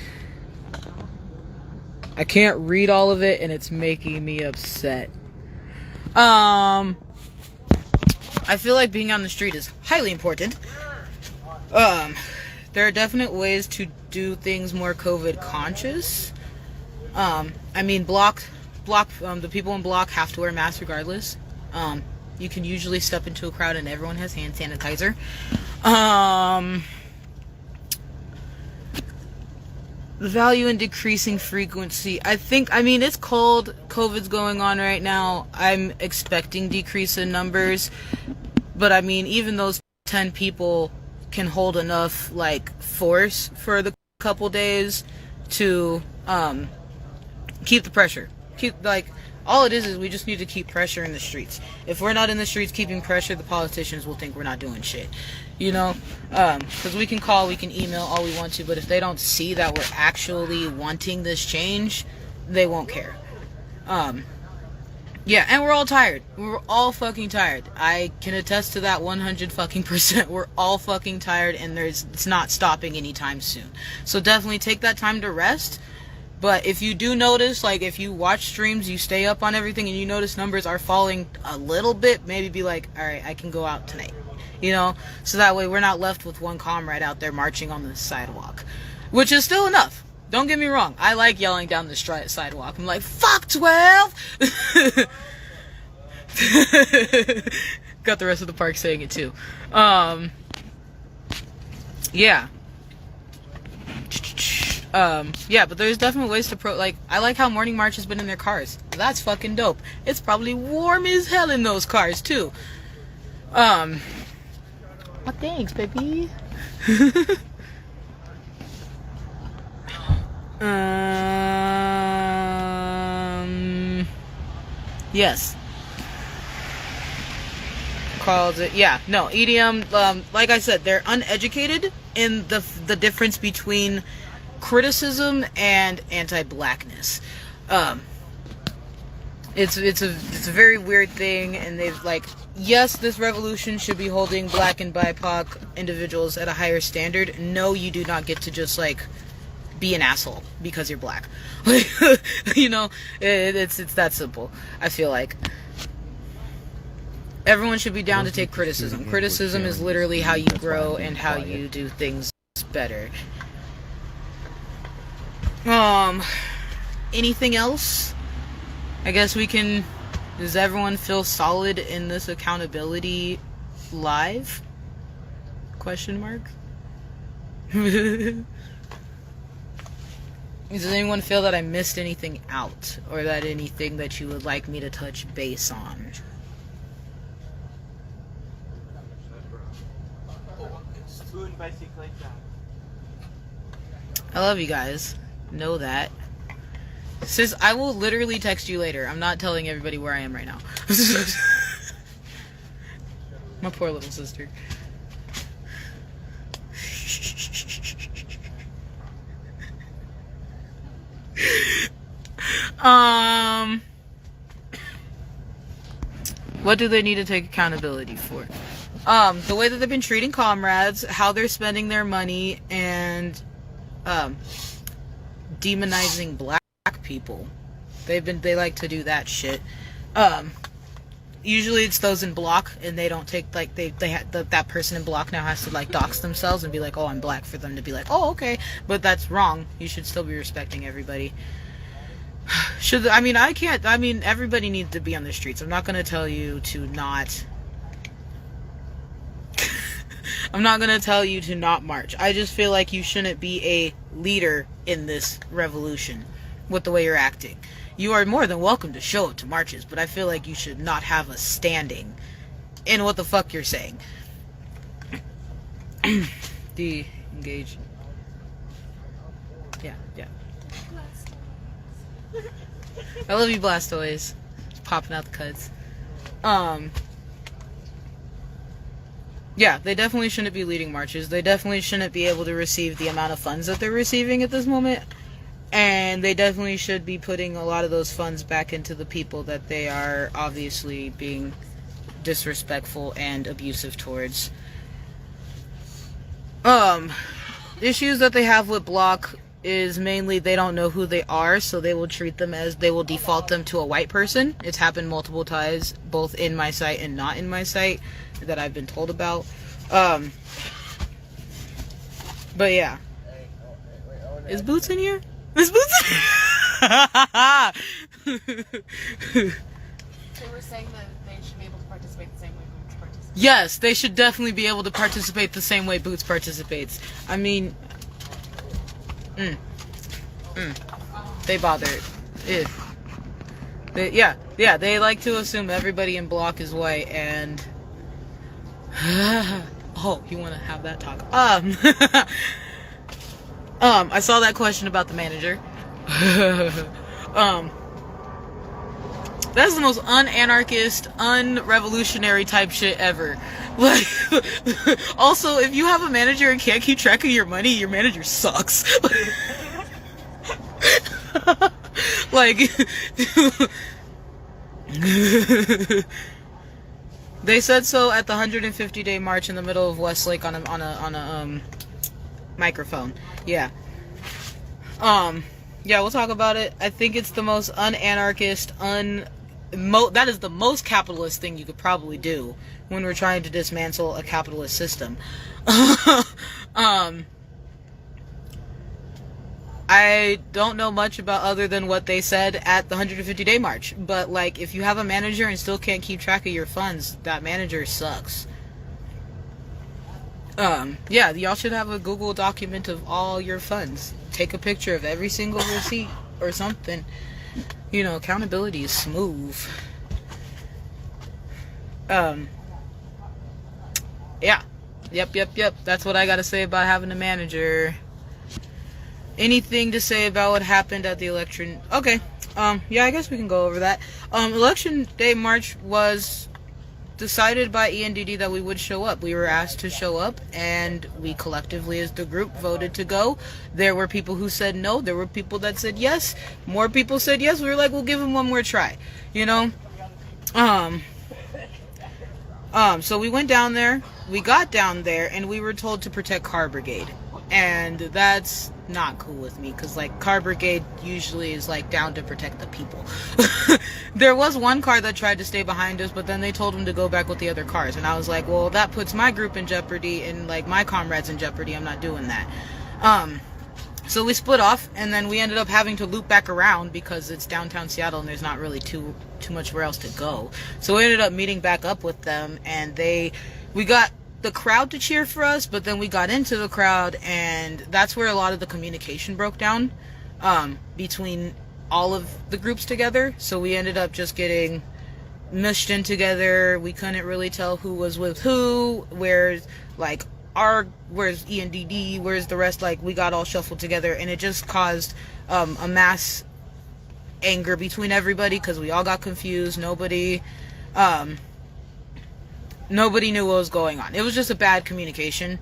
I can't read all of it, and it's making me upset. I feel like being on the street is highly important. There are definite ways to do things more COVID conscious. I mean, the people in block have to wear masks regardless. You can usually step into a crowd and everyone has hand sanitizer. The value in decreasing frequency. I mean, it's cold. COVID's going on right now. I'm expecting decrease in numbers. But I mean, even those 10 people can hold enough, like, force for the couple days to, keep the pressure. All it is we just need to keep pressure in the streets. If we're not in the streets keeping pressure, the politicians will think we're not doing shit. You know? Because we can call, we can email all we want to, but if they don't see that we're actually wanting this change, they won't care. Yeah, and we're all tired. We're all fucking tired. I can attest to that 100%. We're all fucking tired, and it's not stopping anytime soon. So definitely take that time to rest. But if you do notice, like, if you watch streams, you stay up on everything, and you notice numbers are falling a little bit, maybe be like, alright, I can go out tonight. You know? So that way we're not left with one comrade out there marching on the sidewalk. Which is still enough. Don't get me wrong. I like yelling down the sidewalk. I'm like, fuck 12! Got the rest of the park saying it too. Yeah. Yeah, but there's definitely ways to I like how Morning March has been in their cars. That's fucking dope. It's probably warm as hell in those cars too. Oh, thanks, baby. Yes. Called it. Yeah, no, EDM, like I said, they're uneducated in the difference between criticism and anti-blackness. It's a very weird thing, and they've yes, this revolution should be holding black and BIPOC individuals at a higher standard. No, you do not get to just be an asshole because you're black. You know, it's that simple. I feel like everyone should be down to take criticism. Criticism is literally how you grow and how you do things better. Anything else? I guess we can. Does everyone feel solid in this accountability live? Question mark. Does anyone feel that I missed anything out, or that anything that you would like me to touch base on? I love you guys. Know that. Sis, I will literally text you later. I'm not telling everybody where I am right now. My poor little sister. What do they need to take accountability for? The way that they've been treating comrades, how they're spending their money, and demonizing black people. They like to do that shit. Usually it's those in block, and they don't take that person in block now has to dox themselves and be like, oh, I'm black, for them to be like, oh, okay, but that's wrong. You should still be respecting everybody. Everybody needs to be on the streets. I'm not gonna tell you to not. I'm not gonna tell you to not march. I just feel like you shouldn't be a leader in this revolution with the way you're acting. You are more than welcome to show up to marches, but I feel like you should not have a standing in what the fuck you're saying. De-engage. Yeah. I love you, Blastoise. Just popping out the cuts. Yeah, they definitely shouldn't be leading marches. They definitely shouldn't be able to receive the amount of funds that they're receiving at this moment. And they definitely should be putting a lot of those funds back into the people that they are obviously being disrespectful and abusive towards. Issues that they have with Block is mainly they don't know who they are, so they will treat them as, they will default them to a white person. It's happened multiple times, both in my site and not in my site, that I've been told about. But yeah. Is Boots in here? Is Boots in here? They were saying that they should be able to participate the same way Boots participates. Yes, they should definitely be able to participate the same way Boots participates. I mean, they bothered. They like to assume everybody in Block is white, and oh, you want to have that talk? I saw that question about the manager. That's the most un-anarchist, un-revolutionary type shit ever. Like, also, if you have a manager and can't keep track of your money, your manager sucks. Like, they said so at the 150-day march in the middle of Westlake on a microphone. Yeah. Yeah, we'll talk about it. I think it's the most un-anarchist, that is the most capitalist thing you could probably do when we're trying to dismantle a capitalist system. I don't know much about other than what they said at the 150-day march, but like, if you have a manager and still can't keep track of your funds, that manager sucks. Yeah, y'all should have a Google document of all your funds. Take a picture of every single receipt or something. You know, accountability is smooth. Yeah. Yep. That's what I gotta say about having a manager. Anything to say about what happened at the election? Okay. Yeah, I guess we can go over that. Election day march was decided by ENDD that we would show up. We were asked to show up, and we collectively as the group voted to go. There were people who said no. There were people that said yes. More people said yes. We were like, we'll give them one more try. You know? So we went down there. We got down there, and we were told to protect Car Brigade. And that's not cool with me, because like Car Brigade usually is like down to protect the people. There was one car that tried to stay behind us, but then they told him to go back with the other cars, and I was like, well, that puts my group in jeopardy and like my comrades in jeopardy. I'm not doing that. So we split off, and then we ended up having to loop back around because it's downtown Seattle and there's not really too much where else to go. So we ended up meeting back up with them, and we got the crowd to cheer for us, but then we got into the crowd, and that's where a lot of the communication broke down between all of the groups together. So we ended up just getting mushed in together. We couldn't really tell who was with who, where's ENDD, where's the rest. Like, we got all shuffled together, and it just caused a mass anger between everybody because we all got confused. Nobody knew what was going on. It was just a bad communication.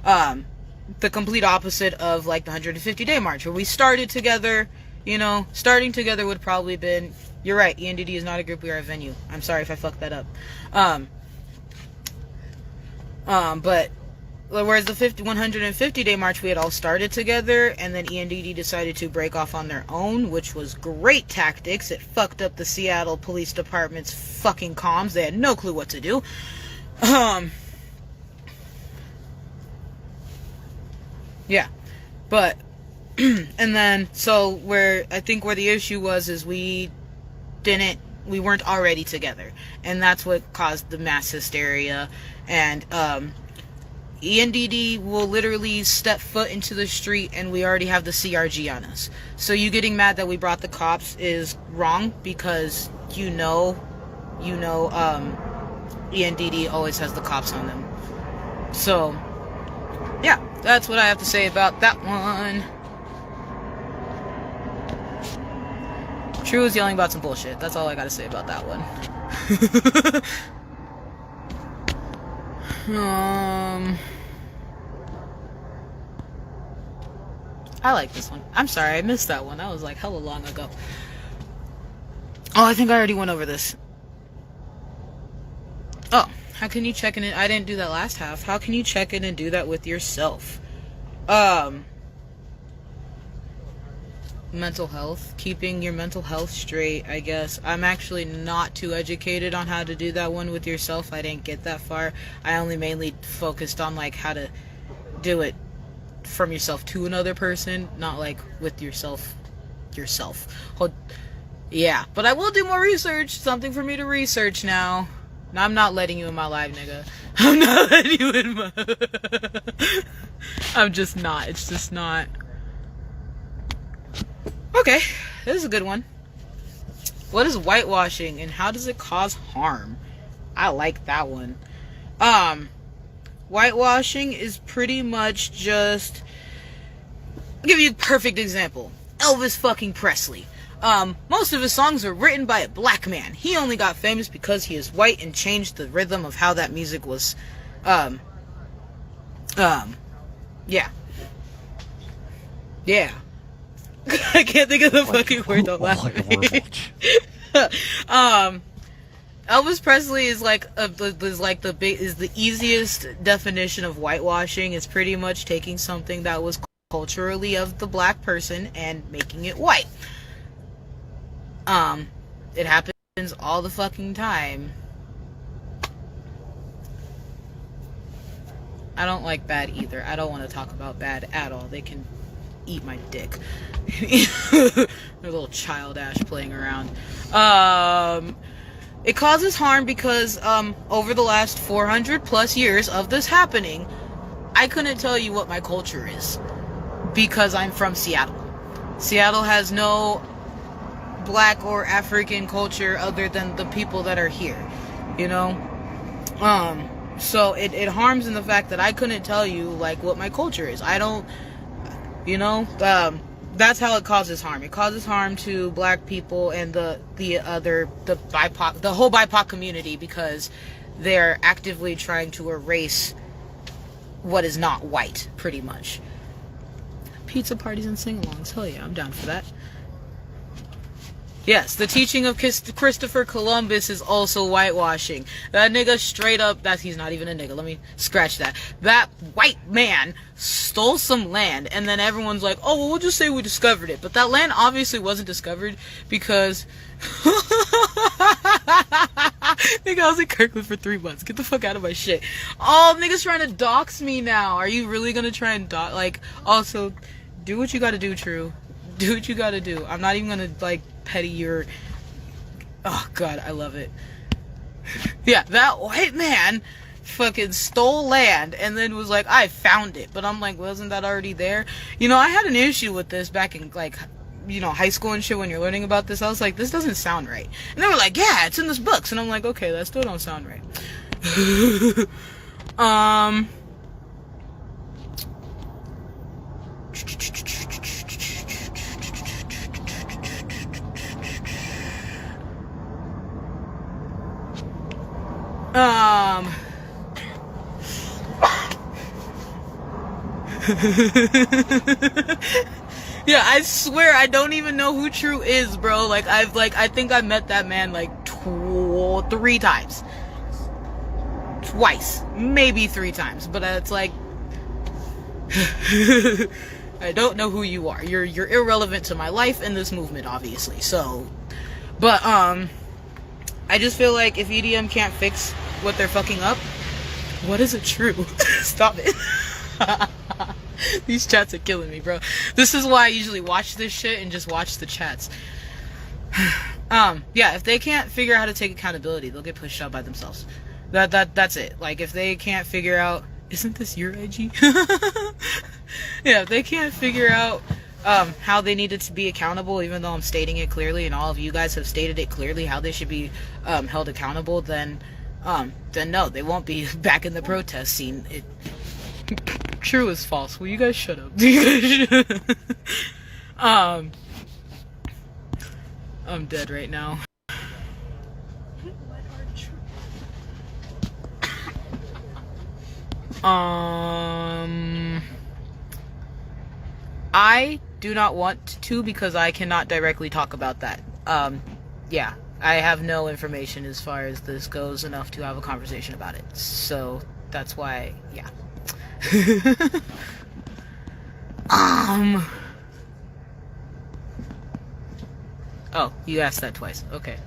The complete opposite of like the 150-day march, where we started together. You know, starting together would probably been, you're right, ENDD is not a group, we are a venue. I'm sorry if I fucked that up. But whereas the 150-day march, we had all started together, and then ENDD decided to break off on their own, which was great tactics. It fucked up the Seattle Police Department's fucking comms. They had no clue what to do. Yeah, but and then so where the issue was is we weren't already together, and that's what caused the mass hysteria. And ENDD will literally step foot into the street and we already have the CRG on us. So you getting mad that we brought the cops is wrong, because you know ENDD always has the cops on them. So yeah, that's what I have to say about that one. True is yelling about some bullshit. That's all I gotta say about that one. I like this one. I'm sorry, I missed that one. That was like hella long ago. Oh, I think I already went over this. Oh, how can you check in? I didn't do that last half. How can you check in and do that with yourself? Mental health. Keeping your mental health straight, I guess. I'm actually not too educated on how to do that one with yourself. I didn't get that far. I only mainly focused on like how to do it from yourself to another person, not like with yourself. Yeah, but I will do more research. Something for me to research now. No, I'm not letting you in my live, nigga. I'm not letting you in my... I'm just not. It's just not. Okay, this is a good one. What is whitewashing and how does it cause harm? I like that one. Whitewashing is pretty much just... I'll give you a perfect example. Elvis fucking Presley. Most of his songs were written by a black man. He only got famous because he is white and changed the rhythm of how that music was, yeah. Yeah. I can't think of the fucking word though. Elvis Presley is the easiest definition of whitewashing. It's pretty much taking something that was culturally of the black person and making it white. It happens all the fucking time. I don't like bad either. I don't want to talk about bad at all. They can eat my dick. They're a little child ash playing around. It causes harm because, over the last 400 plus years of this happening, I couldn't tell you what my culture is. Because I'm from Seattle. Seattle has no black or African culture other than the people that are here, you know. So it harms in the fact that I couldn't tell you like what my culture is. I don't, you know. That's how it causes harm. It causes harm to black people and the BIPOC, the whole BIPOC community, because they're actively trying to erase what is not white, pretty much. Pizza parties and sing-alongs. Hell yeah, I'm down for that. Yes, the teaching of Christopher Columbus is also whitewashing. That nigga straight up, he's not even a nigga, let me scratch that. That white man stole some land, and then everyone's like, oh, well, we'll just say we discovered it. But that land obviously wasn't discovered because... Nigga, I was in Kirkland for 3 months. Get the fuck out of my shit. Oh, niggas trying to dox me now. Are you really gonna try and dox? Like, also, do what you gotta do, True. Do what you gotta do. I'm not even gonna, like, petty your... Oh, God, I love it. Yeah, that white man fucking stole land and then was like, I found it. But I'm like, wasn't that already there? You know, I had an issue with this back in, like, you know, high school and shit when you're learning about this. I was like, this doesn't sound right. And they were like, yeah, it's in this books. And I'm like, okay, that still don't sound right. Yeah, I swear I don't even know who True is, bro. Like, I think I met that man like 3 times. Twice. Maybe 3 times. But it's like... I don't know who you are. You're irrelevant to my life and this movement, obviously. So... But, I just feel like if EDM can't fix what they're fucking up, what is it, True? Stop it. These chats are killing me, bro. This is why I usually watch this shit and just watch the chats. Yeah, if they can't figure out how to take accountability, they'll get pushed out by themselves. That's it. Like, if they can't figure out... Isn't this your IG? Yeah, if they can't figure out how they needed to be accountable, even though I'm stating it clearly and all of you guys have stated it clearly how they should be held accountable, then no, they won't be back in the protest scene. True is false. Will you guys shut up? I'm dead right now. I do not want to because I cannot directly talk about that. Yeah, I have no information as far as this goes enough to have a conversation about it. So that's why, yeah. Oh, you asked that twice. Okay.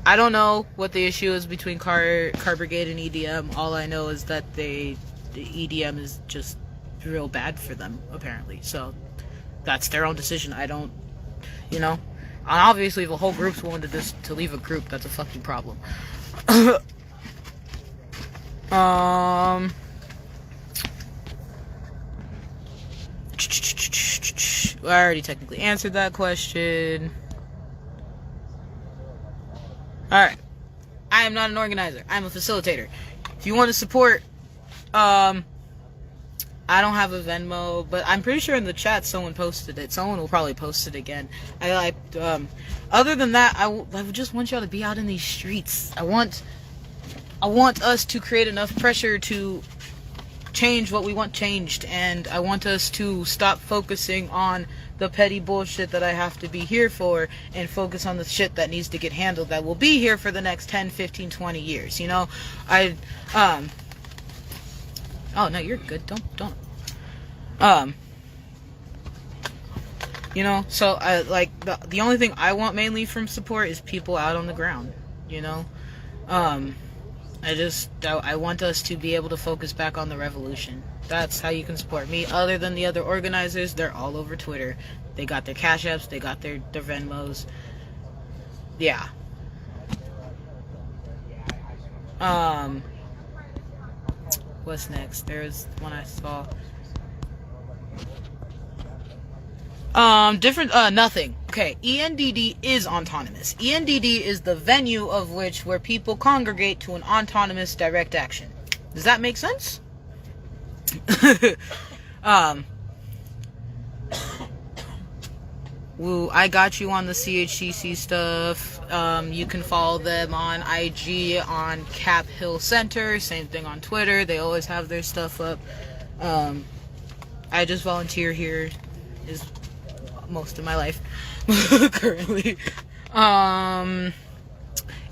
I don't know what the issue is between Car Brigade and EDM. All I know is that the EDM is just real bad for them, apparently. So that's their own decision. I don't, you know. And obviously, if a whole group's willing to leave a group, that's a fucking problem. I already technically answered that question. Alright. I am not an organizer. I'm a facilitator. If you want to support, I don't have a Venmo, but I'm pretty sure in the chat someone posted it. Someone will probably post it again. Other than that, I would just want y'all to be out in these streets. I want us to create enough pressure to change what we want changed, and I want us to stop focusing on the petty bullshit that I have to be here for and focus on the shit that needs to get handled that will be here for the next 10, 15, 20 years, you know? Oh, no, you're good. Don't. You know, so the only thing I want mainly from support is people out on the ground, you know? I want us to be able to focus back on the revolution. That's how you can support me. Other than the other organizers, they're all over Twitter. They got their Cash Apps, they got their Venmos. Yeah. What's next? There's one I saw. Nothing. Okay, ENDD is autonomous. ENDD is the venue of where people congregate to an autonomous direct action. Does that make sense? Woo, I got you on the CHCC stuff. You can follow them on IG, on Cap Hill Center. Same thing on Twitter. They always have their stuff up. I just volunteer here. Is most of my life currently. And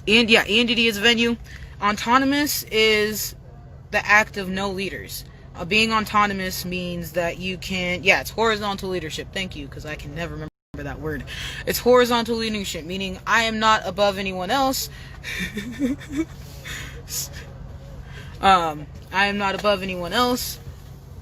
yeah, ENDD is a venue. Autonomous is the act of no leaders. Being autonomous means that you can, yeah, it's horizontal leadership. Thank you, because I can never remember that word. It's horizontal leadership, meaning I am not above anyone else. I am not above anyone else.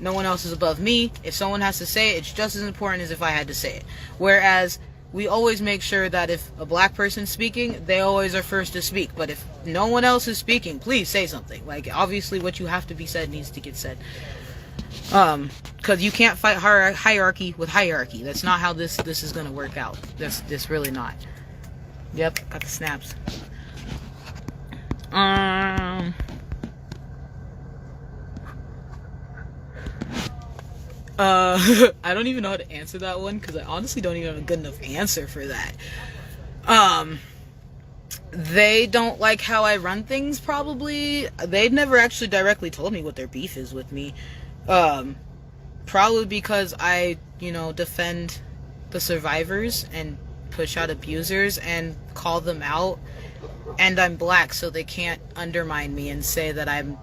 No one else is above me. If someone has to say it, it's just as important as if I had to say it. Whereas, we always make sure that if a black person's speaking, they always are first to speak. But if no one else is speaking, please say something. Like, obviously what you have to be said needs to get said. Because you can't fight hierarchy with hierarchy. That's not how this is going to work out. That's really not. Yep, got the snaps. I don't even know how to answer that one, because I honestly don't even have a good enough answer for that. They don't like how I run things, probably. They've never actually directly told me what their beef is with me. Probably because I, defend the survivors and push out abusers and call them out. And I'm black, so they can't undermine me and say that I'm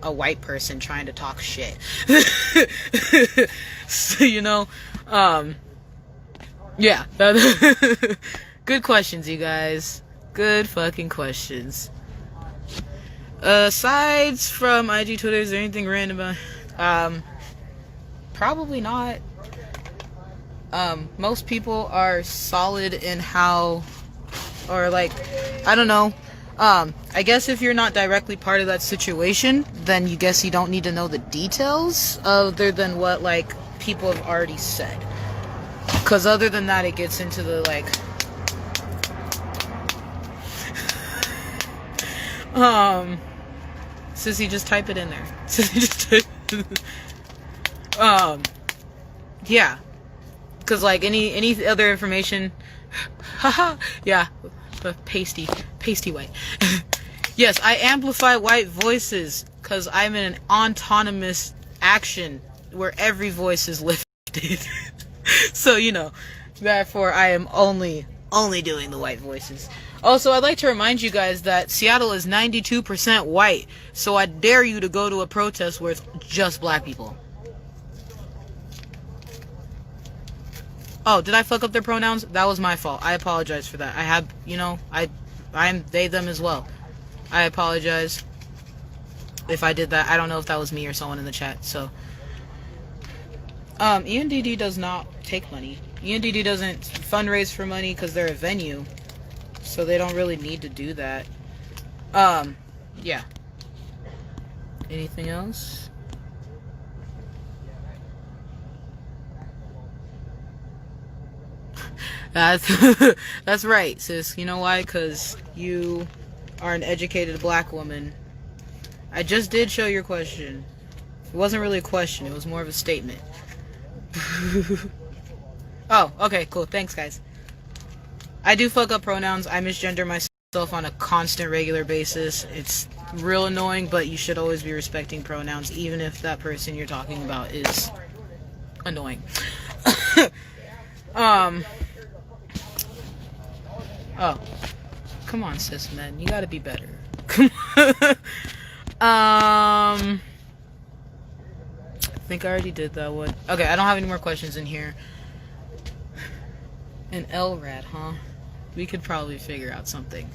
a white person trying to talk shit. So, yeah. Good questions, you guys. Good fucking questions. Aside from IG, Twitter, is there anything random about? Probably not. Most people are solid in how, or I don't know. I guess if you're not directly part of that situation, then you don't need to know the details other than what, people have already said. Because other than that, it gets into the, Sissy, just type it in there. Sissy, just type it. Yeah. Because, any other information, haha, yeah, pasty white. Yes, I amplify white voices, because I'm in an autonomous action where every voice is lifted. So, you know, therefore I am only doing the white voices. Also, I'd like to remind you guys that Seattle is 92% white, so I dare you to go to a protest where it's just black people. Oh, did I fuck up their pronouns? That was my fault. I apologize for that. I have, you know, I am they, them as well. I apologize if I did that. I don't know if that was me or someone in the chat, so. ENDD does not take money. ENDD doesn't fundraise for money because they're a venue. So they don't really need to do that. Yeah. Anything else? That's right, sis. You know why? Because you are an educated black woman. I just did show your question. It wasn't really a question. It was more of a statement. Oh, okay, cool. Thanks, guys. I do fuck up pronouns. I misgender myself on a constant, regular basis. It's real annoying, but you should always be respecting pronouns, even if that person you're talking about is annoying. Oh. Come on, sis, man. You gotta be better. Come on. I think I already did that one. Okay, I don't have any more questions in here. An LRAD, huh? We could probably figure out something.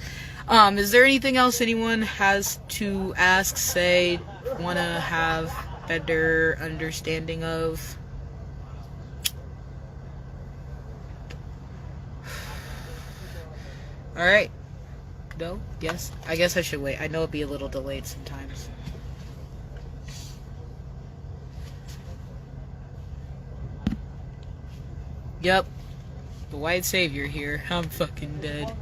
Is there anything else anyone has to ask, say, want to have better understanding of? Alright. No? Yes? I guess I should wait. I know it'll be a little delayed sometimes. Yep. The white savior here. I'm fucking dead.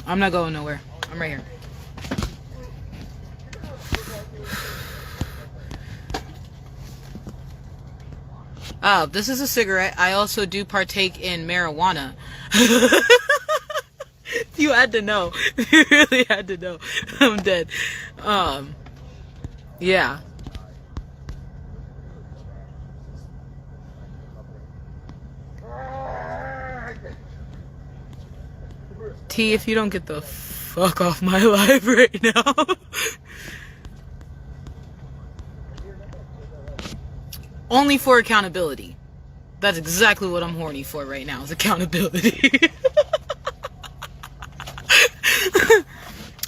I'm not going nowhere. I'm right here. This is a cigarette. I also do partake in marijuana. You had to know. You really had to know. I'm dead. Yeah. T, if you don't get the fuck off my life right now. Only for accountability. That's exactly what I'm horny for right now, is accountability.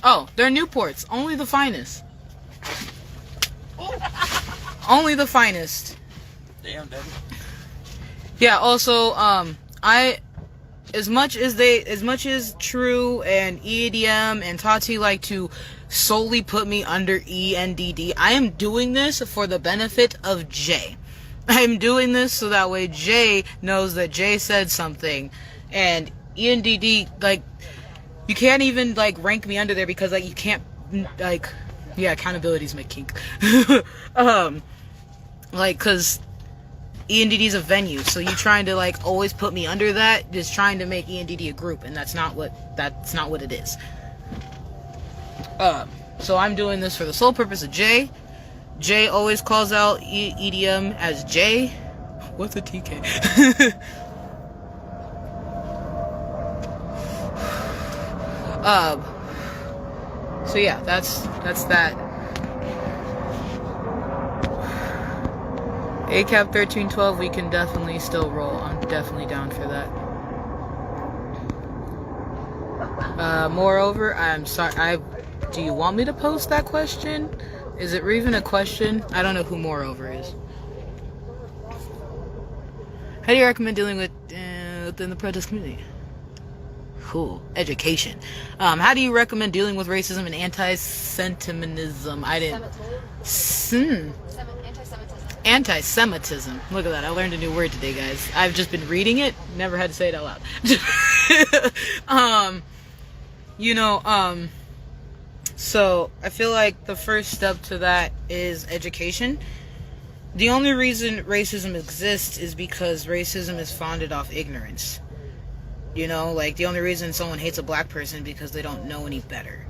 Oh, they're Newports. Only the finest. Only the finest. Damn, Daddy. Yeah, also, as much as True and EDM and Tati like to solely put me under ENDD, I am doing this for the benefit of Jay. I am doing this so that way Jay knows that Jay said something, and ENDD, like, you can't even, like, rank me under there because, like, you can't, like, yeah, accountability's my kink. Like, cause ENDD is a venue, so you trying to, like, always put me under that, just trying to make ENDD a group, and that's not what it is. So I'm doing this for the sole purpose of Jay. Jay always calls out EDM as Jay. What's a TK? So yeah, that's that. ACAP 1312, we can definitely still roll. I'm definitely down for that. Moreover, I'm sorry. Do you want me to post that question? Is it even a question? I don't know who moreover is. How do you recommend dealing with within the protest community? Cool. Education. How do you recommend dealing with racism and anti-sentimentalism? Anti-Semitism. Look at that. I learned a new word today, guys. I've just been reading it. Never had to say it out loud. So I feel like the first step to that is education. The only reason racism exists is because racism is founded off ignorance. You know, like, the only reason someone hates a black person is because they don't know any better.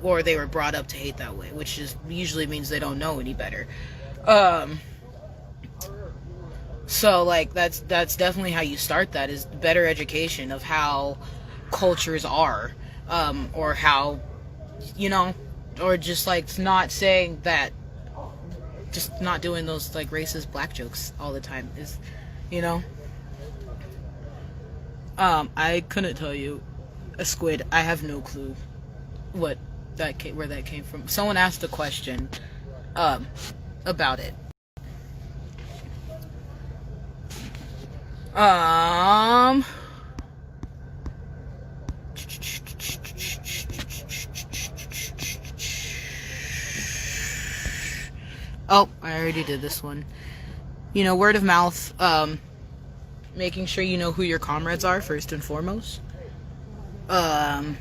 or they were brought up to hate that way, which is usually means they don't know any better. So like that's definitely how you start. That is better education of how cultures are, or how, you know, or just like not saying that, just not doing those like racist black jokes all the time is, you know. I couldn't tell you, a squid. I have no clue where that came from. Someone asked a question, about it. Oh, I already did this one. You know, word of mouth, making sure you know who your comrades are first and foremost. Can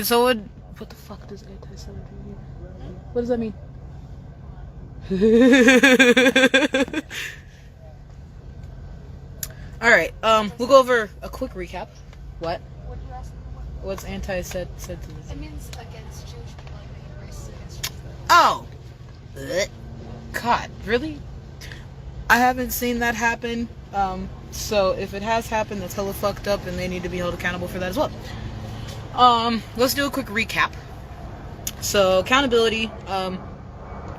someone... What the fuck does anti-Semitism mean? What does that mean? Alright, we'll go over a quick recap. What? What you asking? What's anti-Semitism? It means against Jewish people, like racist against Jewish people. Oh! Blech. God, really? I haven't seen that happen. So if it has happened, that's hella fucked up, and they need to be held accountable for that as well. Let's do a quick recap. So accountability,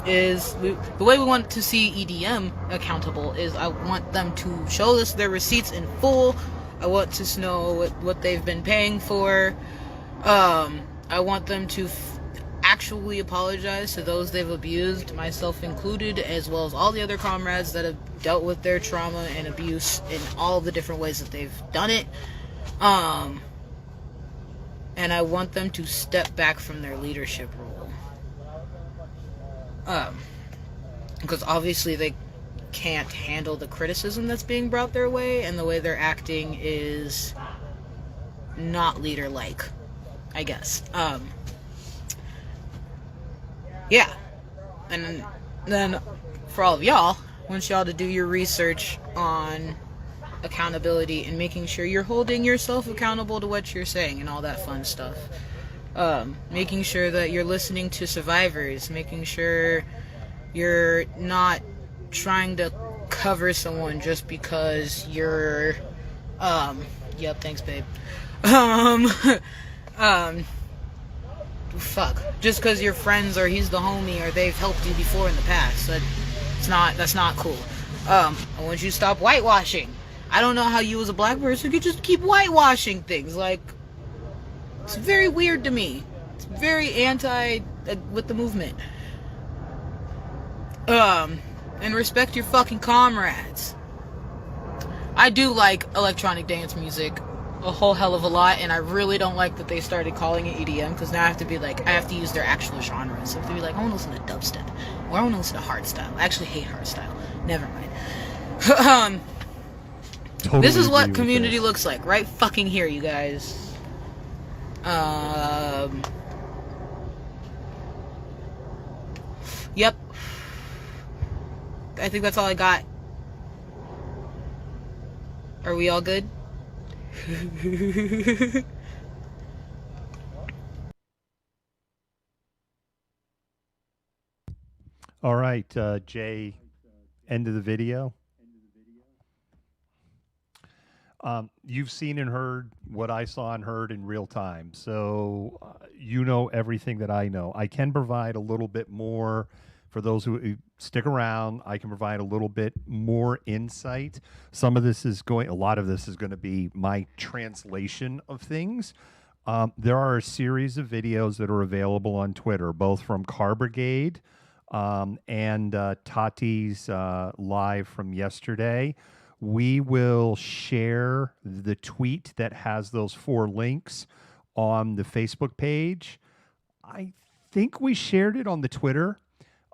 is the way we want to see EDM accountable is I want them to show us their receipts in full. I want to know what they've been paying for. I want them to actually apologize to those they've abused, myself included, as well as all the other comrades that have dealt with their trauma and abuse in all the different ways that they've done it. And I want them to step back from their leadership role. Because obviously they can't handle the criticism that's being brought their way, and the way they're acting is not leader-like, I guess. Yeah. And then for all of y'all, I want y'all to do your research on accountability and making sure you're holding yourself accountable to what you're saying and all that fun stuff. Making sure that you're listening to survivors, making sure you're not trying to cover someone just because you're, yep, thanks, babe. Fuck. Just because you're friends or he's the homie or they've helped you before in the past. That's not cool. I want you to stop whitewashing. I don't know how you as a black person could just keep whitewashing things. Like, it's very weird to me. It's very anti with the movement. And respect your fucking comrades. I do like electronic dance music a whole hell of a lot, and I really don't like that they started calling it EDM, because now I have to be like, I have to use their actual genres. So I have to be like, I want to listen to dubstep, or I want to listen to hardstyle. I actually hate hardstyle. Never mind. Totally This is agree what with community this. looks like, right fucking here, you guys. Yep. I think that's all I got. Are we all good? All right, Jay, end of the video. You've seen and heard what I saw and heard in real time. So you know everything that I know. I can provide a little bit more for those who stick around. I can provide a little bit more insight. A lot of this is going to be my translation of things. There are a series of videos that are available on Twitter, both from Car Brigade and Tati's live from yesterday. We will share the tweet that has those 4 links on the Facebook page. I think we shared it on the Twitter.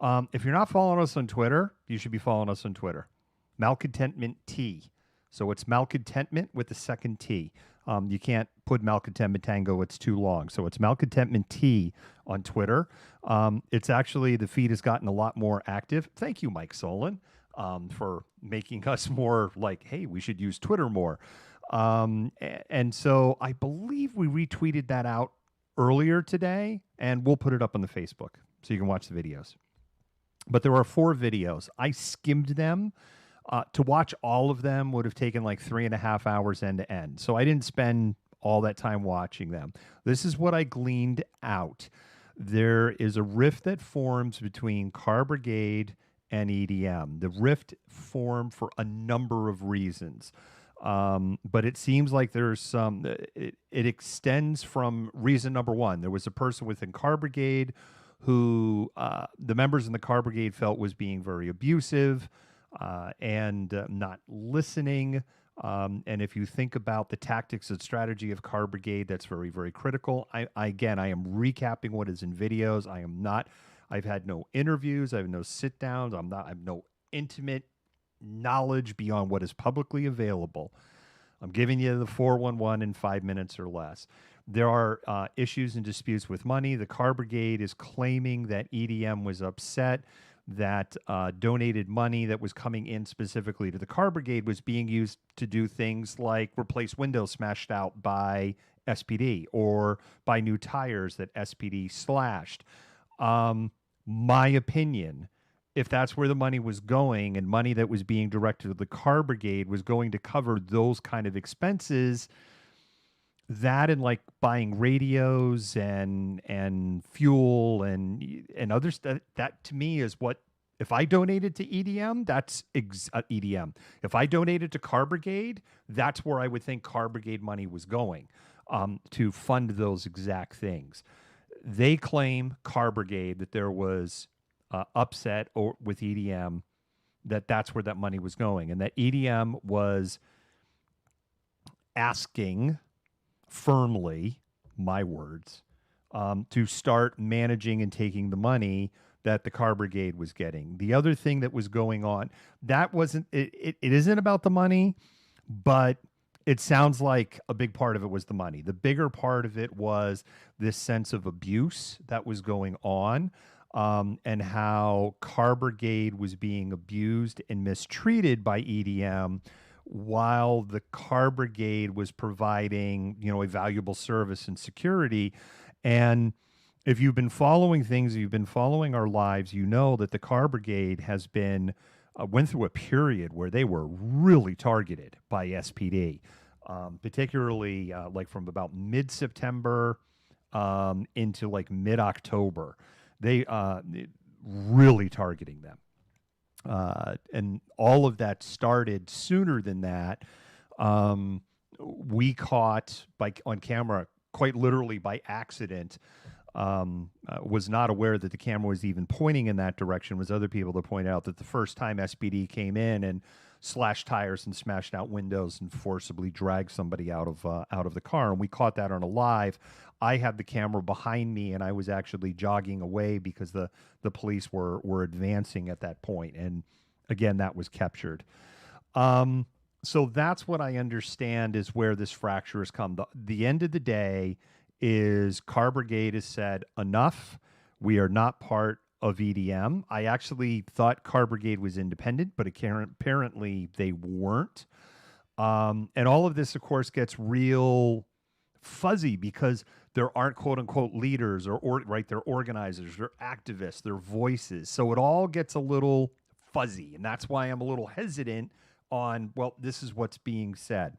If you're not following us on Twitter, you should be following us on Twitter. Malcontentment T. So it's Malcontentment with the second T. You can't put Malcontentment Tango, it's too long. So it's Malcontentment T on Twitter. It's actually, the feed has gotten a lot more active. Thank you, Mike Solon, for making us more like, hey, we should use Twitter more. And so I believe we retweeted that out earlier today, and we'll put it up on the Facebook so you can watch the videos. But there are 4 videos. I skimmed them. To watch all of them would have taken like 3.5 hours end to end. So I didn't spend all that time watching them. This is what I gleaned out. There is a rift that forms between Car Brigade and EDM. The rift formed for a number of reasons. But it seems like there's some, it extends from reason number 1. There was a person within Car Brigade who the members in the Car Brigade felt was being very abusive and not listening. And if you think about the tactics and strategy of Car Brigade, that's very, very critical. Again, I am recapping what is in videos. I've had no interviews. I have no sit downs. I have no intimate knowledge beyond what is publicly available. I'm giving you the 411 in 5 minutes or less. There are issues and disputes with money. The Car Brigade is claiming that EDM was upset that donated money that was coming in specifically to the Car Brigade was being used to do things like replace windows smashed out by SPD or buy new tires that SPD slashed. My opinion, if that's where the money was going and money that was being directed to the Car Brigade was going to cover those kind of expenses, that and like buying radios and fuel and other stuff, that to me is what, if I donated to EDM, that's EDM. If I donated to Car Brigade, that's where I would think Car Brigade money was going to fund those exact things. They claim, Car Brigade, that there was upset with EDM, that's where that money was going, and that EDM was asking firmly, my words, to start managing and taking the money that the Car Brigade was getting. The other thing that was going on, that wasn't, it isn't about the money, but it sounds like a big part of it was the money. The bigger part of it was this sense of abuse that was going on, and how Car Brigade was being abused and mistreated by EDM while the Car Brigade was providing, a valuable service and security. And if you've been following things, you've been following our lives, you know that the Car Brigade has been went through a period where they were really targeted by SPD, particularly like from about mid-September into like mid-October. They really targeting them. And all of that started sooner than that. We caught on camera, quite literally by accident, was not aware that the camera was even pointing in that direction. Was other people to point out that the first time SPD came in and slashed tires and smashed out windows and forcibly dragged somebody out of the car, and we caught that on a live. I had the camera behind me, and I was actually jogging away because the police were advancing at that point, and again, that was captured. So that's what I understand is where this fracture has come. The end of the day is Car Brigade has said, enough. We are not part of EDM. I actually thought Car Brigade was independent, but apparently they weren't. And all of this, of course, gets real fuzzy because there aren't quote unquote leaders or they're organizers, they're activists, they're voices. So it all gets a little fuzzy. And that's why I'm a little hesitant on, well, this is what's being said.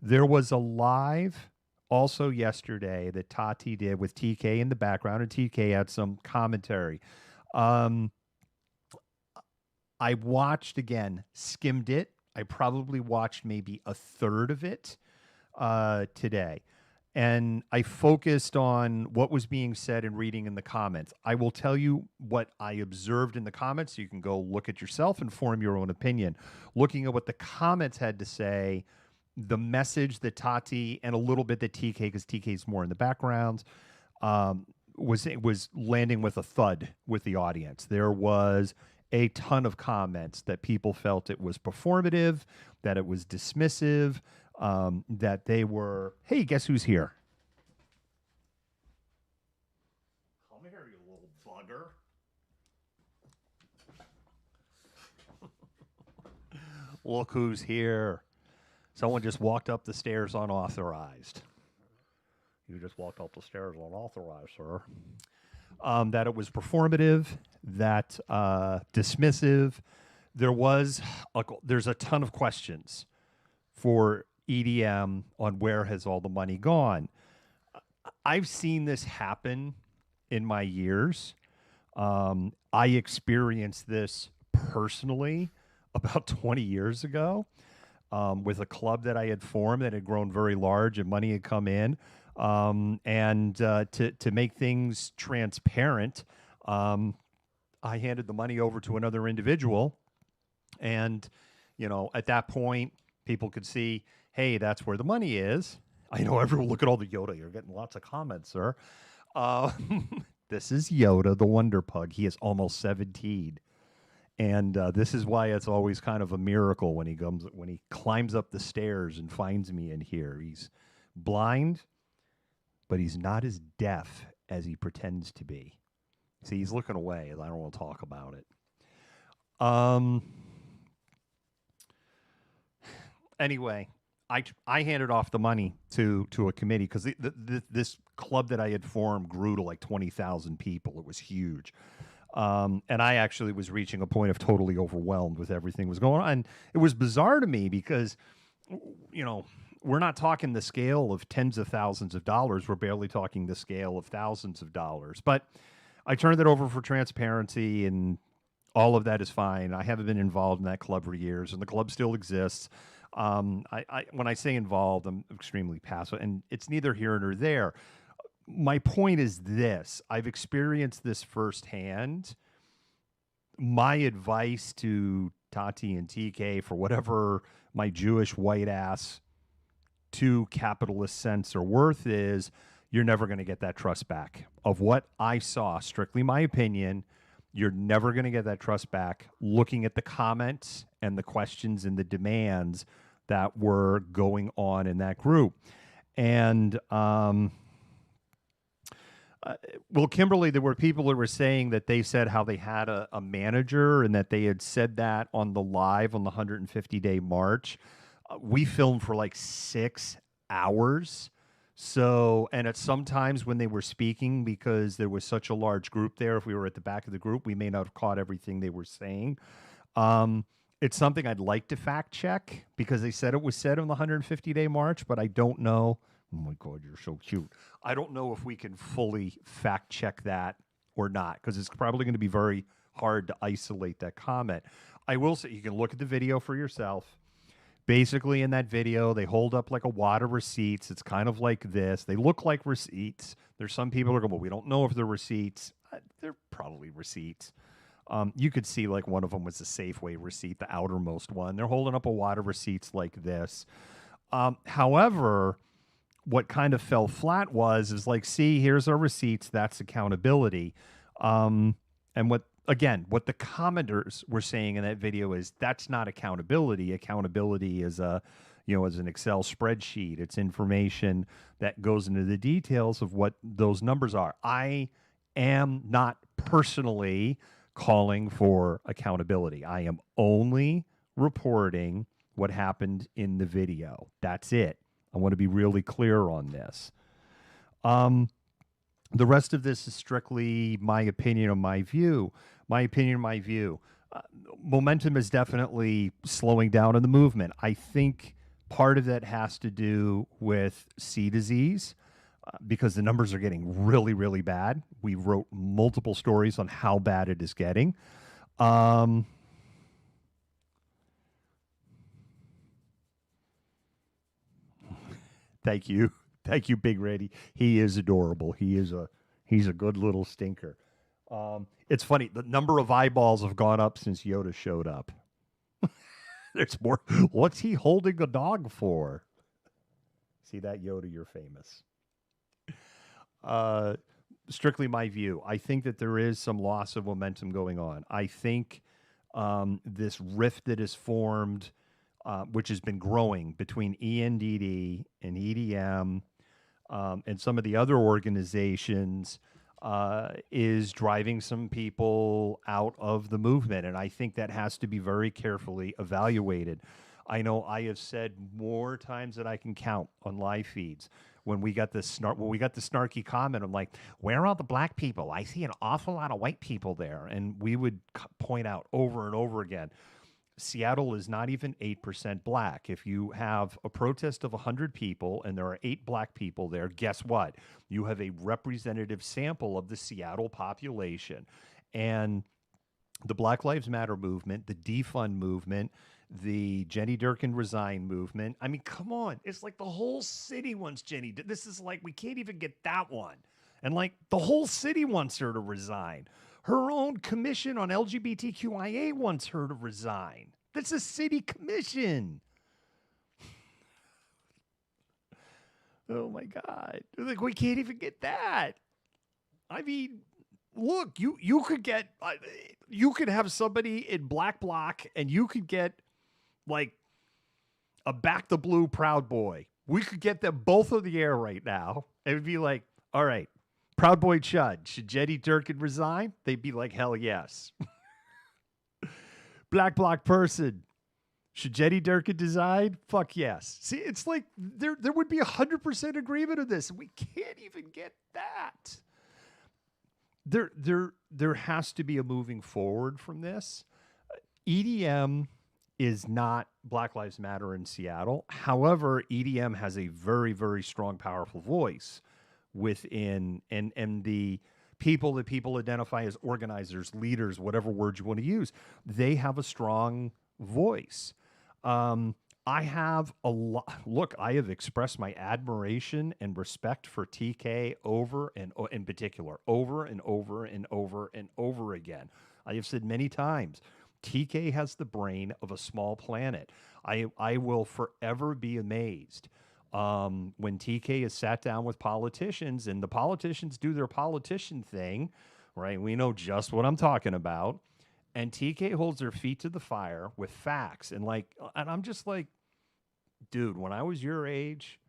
There was a live also yesterday that Tati did with TK in the background, and TK had some commentary. I watched again, skimmed it. I probably watched maybe a third of it today. And I focused on what was being said and reading in the comments. I will tell you what I observed in the comments. So you can go look at yourself and form your own opinion. Looking at what the comments had to say, the message that Tati and a little bit that TK, because TK's more in the background, was landing with a thud with the audience. There was a ton of comments that people felt it was performative, that it was dismissive, that they were, hey, guess who's here? Come here, you little bugger. Look who's here. Someone just walked up the stairs unauthorized. You just walked up the stairs unauthorized, sir. That it was performative, that dismissive. There's a ton of questions for EDM on where has all the money gone. I've seen this happen in my years. I experienced this personally about 20 years ago with a club that I had formed that had grown very large and money had come in. And to make things transparent, I handed the money over to another individual. And, at that point, people could see, hey, that's where the money is. I know everyone, look at all the Yoda. You're getting lots of comments, sir. This is Yoda, the Wonder Pug. He is almost 17. And this is why it's always kind of a miracle when he climbs up the stairs and finds me in here. He's blind, but he's not as deaf as he pretends to be. See, he's looking away. I don't want to talk about it. Anyway, I handed off the money to a committee because this club that I had formed grew to like 20,000 people. It was huge. And I actually was reaching a point of totally overwhelmed with everything was going on. And it was bizarre to me because, we're not talking the scale of tens of thousands of dollars. We're barely talking the scale of thousands of dollars. But I turned it over for transparency, and all of that is fine. I haven't been involved in that club for years, and the club still exists. When I say involved, I'm extremely passive, and it's neither here nor there. My point is this. I've experienced this firsthand. My advice to Tati and TK, for whatever my Jewish white ass to capitalist sense are worth, is you're never going to get that trust back. Of what I saw, strictly my opinion, you're never going to get that trust back looking at the comments and the questions and the demands that were going on in that group. And, well, Kimberly, there were people that were saying that they said how they had a manager and that they had said that on the live on the 150-day march. We filmed for like 6 hours. So, and at sometimes when they were speaking, because there was such a large group there, if we were at the back of the group, we may not have caught everything they were saying. It's something I'd like to fact check because they said it was said on the 150-day march, but I don't know. Oh my God, you're so cute. I don't know if we can fully fact check that or not, because it's probably going to be very hard to isolate that comment. I will say you can look at the video for yourself. Basically, in that video, they hold up like a wad of receipts. It's kind of like this. They look like receipts. There's some people who are going, well, we don't know if they're receipts. They're probably receipts. You could see like one of them was a Safeway receipt, the outermost one. They're holding up a wad of receipts like this. However, what kind of fell flat is like, see, here's our receipts. That's accountability. And what the commenters were saying in that video is that's not accountability. Accountability is is an Excel spreadsheet. It's information that goes into the details of what those numbers are. I am not personally calling for accountability. I am only reporting what happened in the video. That's it. I want to be really clear on this. The rest of this is strictly my opinion or my view. Momentum is definitely slowing down in the movement. I think part of that has to do with C disease because the numbers are getting really, really bad. We wrote multiple stories on how bad it is getting. Thank you, Big Reddy. He is adorable. He's a good little stinker. It's funny. The number of eyeballs have gone up since Yoda showed up. There's more. What's he holding a dog for? See that, Yoda? You're famous. Strictly my view. I think that there is some loss of momentum going on. I think this rift that is formed, which has been growing between ENDD and EDM and some of the other organizations, is driving some people out of the movement. And I think that has to be very carefully evaluated. I know I have said more times than I can count on live feeds when we got this snarky comment. I'm like, where are all the black people? I see an awful lot of white people there, and we would point out over and over again. Seattle is not even 8% black. If you have a protest of 100 people and there are 8 black people there, guess what? You have a representative sample of the Seattle population. And the Black Lives Matter movement, the defund movement, the Jenny Durkin resign movement. I mean, come on. It's like the whole city wants Jenny. This is like, we can't even get that one. And like the whole city wants her to resign. Her own commission on LGBTQIA wants her to resign. That's a city commission. Oh my God. Like, we can't even get that. I mean, look, you could have somebody in Black Bloc and you could get like a Back the Blue Proud Boy. We could get them both on the air right now. It would be like, all right, Proud Boy Chud, should Jenny Durkin resign? They'd be like, hell yes. Black Bloc person, should Jenny Durkin resign? Fuck yes. See, it's like there would be 100% agreement of this. We can't even get that. There has to be a moving forward from this. EDM is not Black Lives Matter in Seattle. However, EDM has a very, very strong, powerful voice within and the people that people identify as organizers, leaders, whatever word you want to use, they have a strong voice. I have a lot. Look, I have expressed my admiration and respect for TK over and in particular, over and over and over and over again. I have said many times, TK has the brain of a small planet. I will forever be amazed when TK is sat down with politicians and the politicians do their politician thing, right? We know just what I'm talking about. And TK holds their feet to the fire with facts. And I'm just like, dude, when I was your age,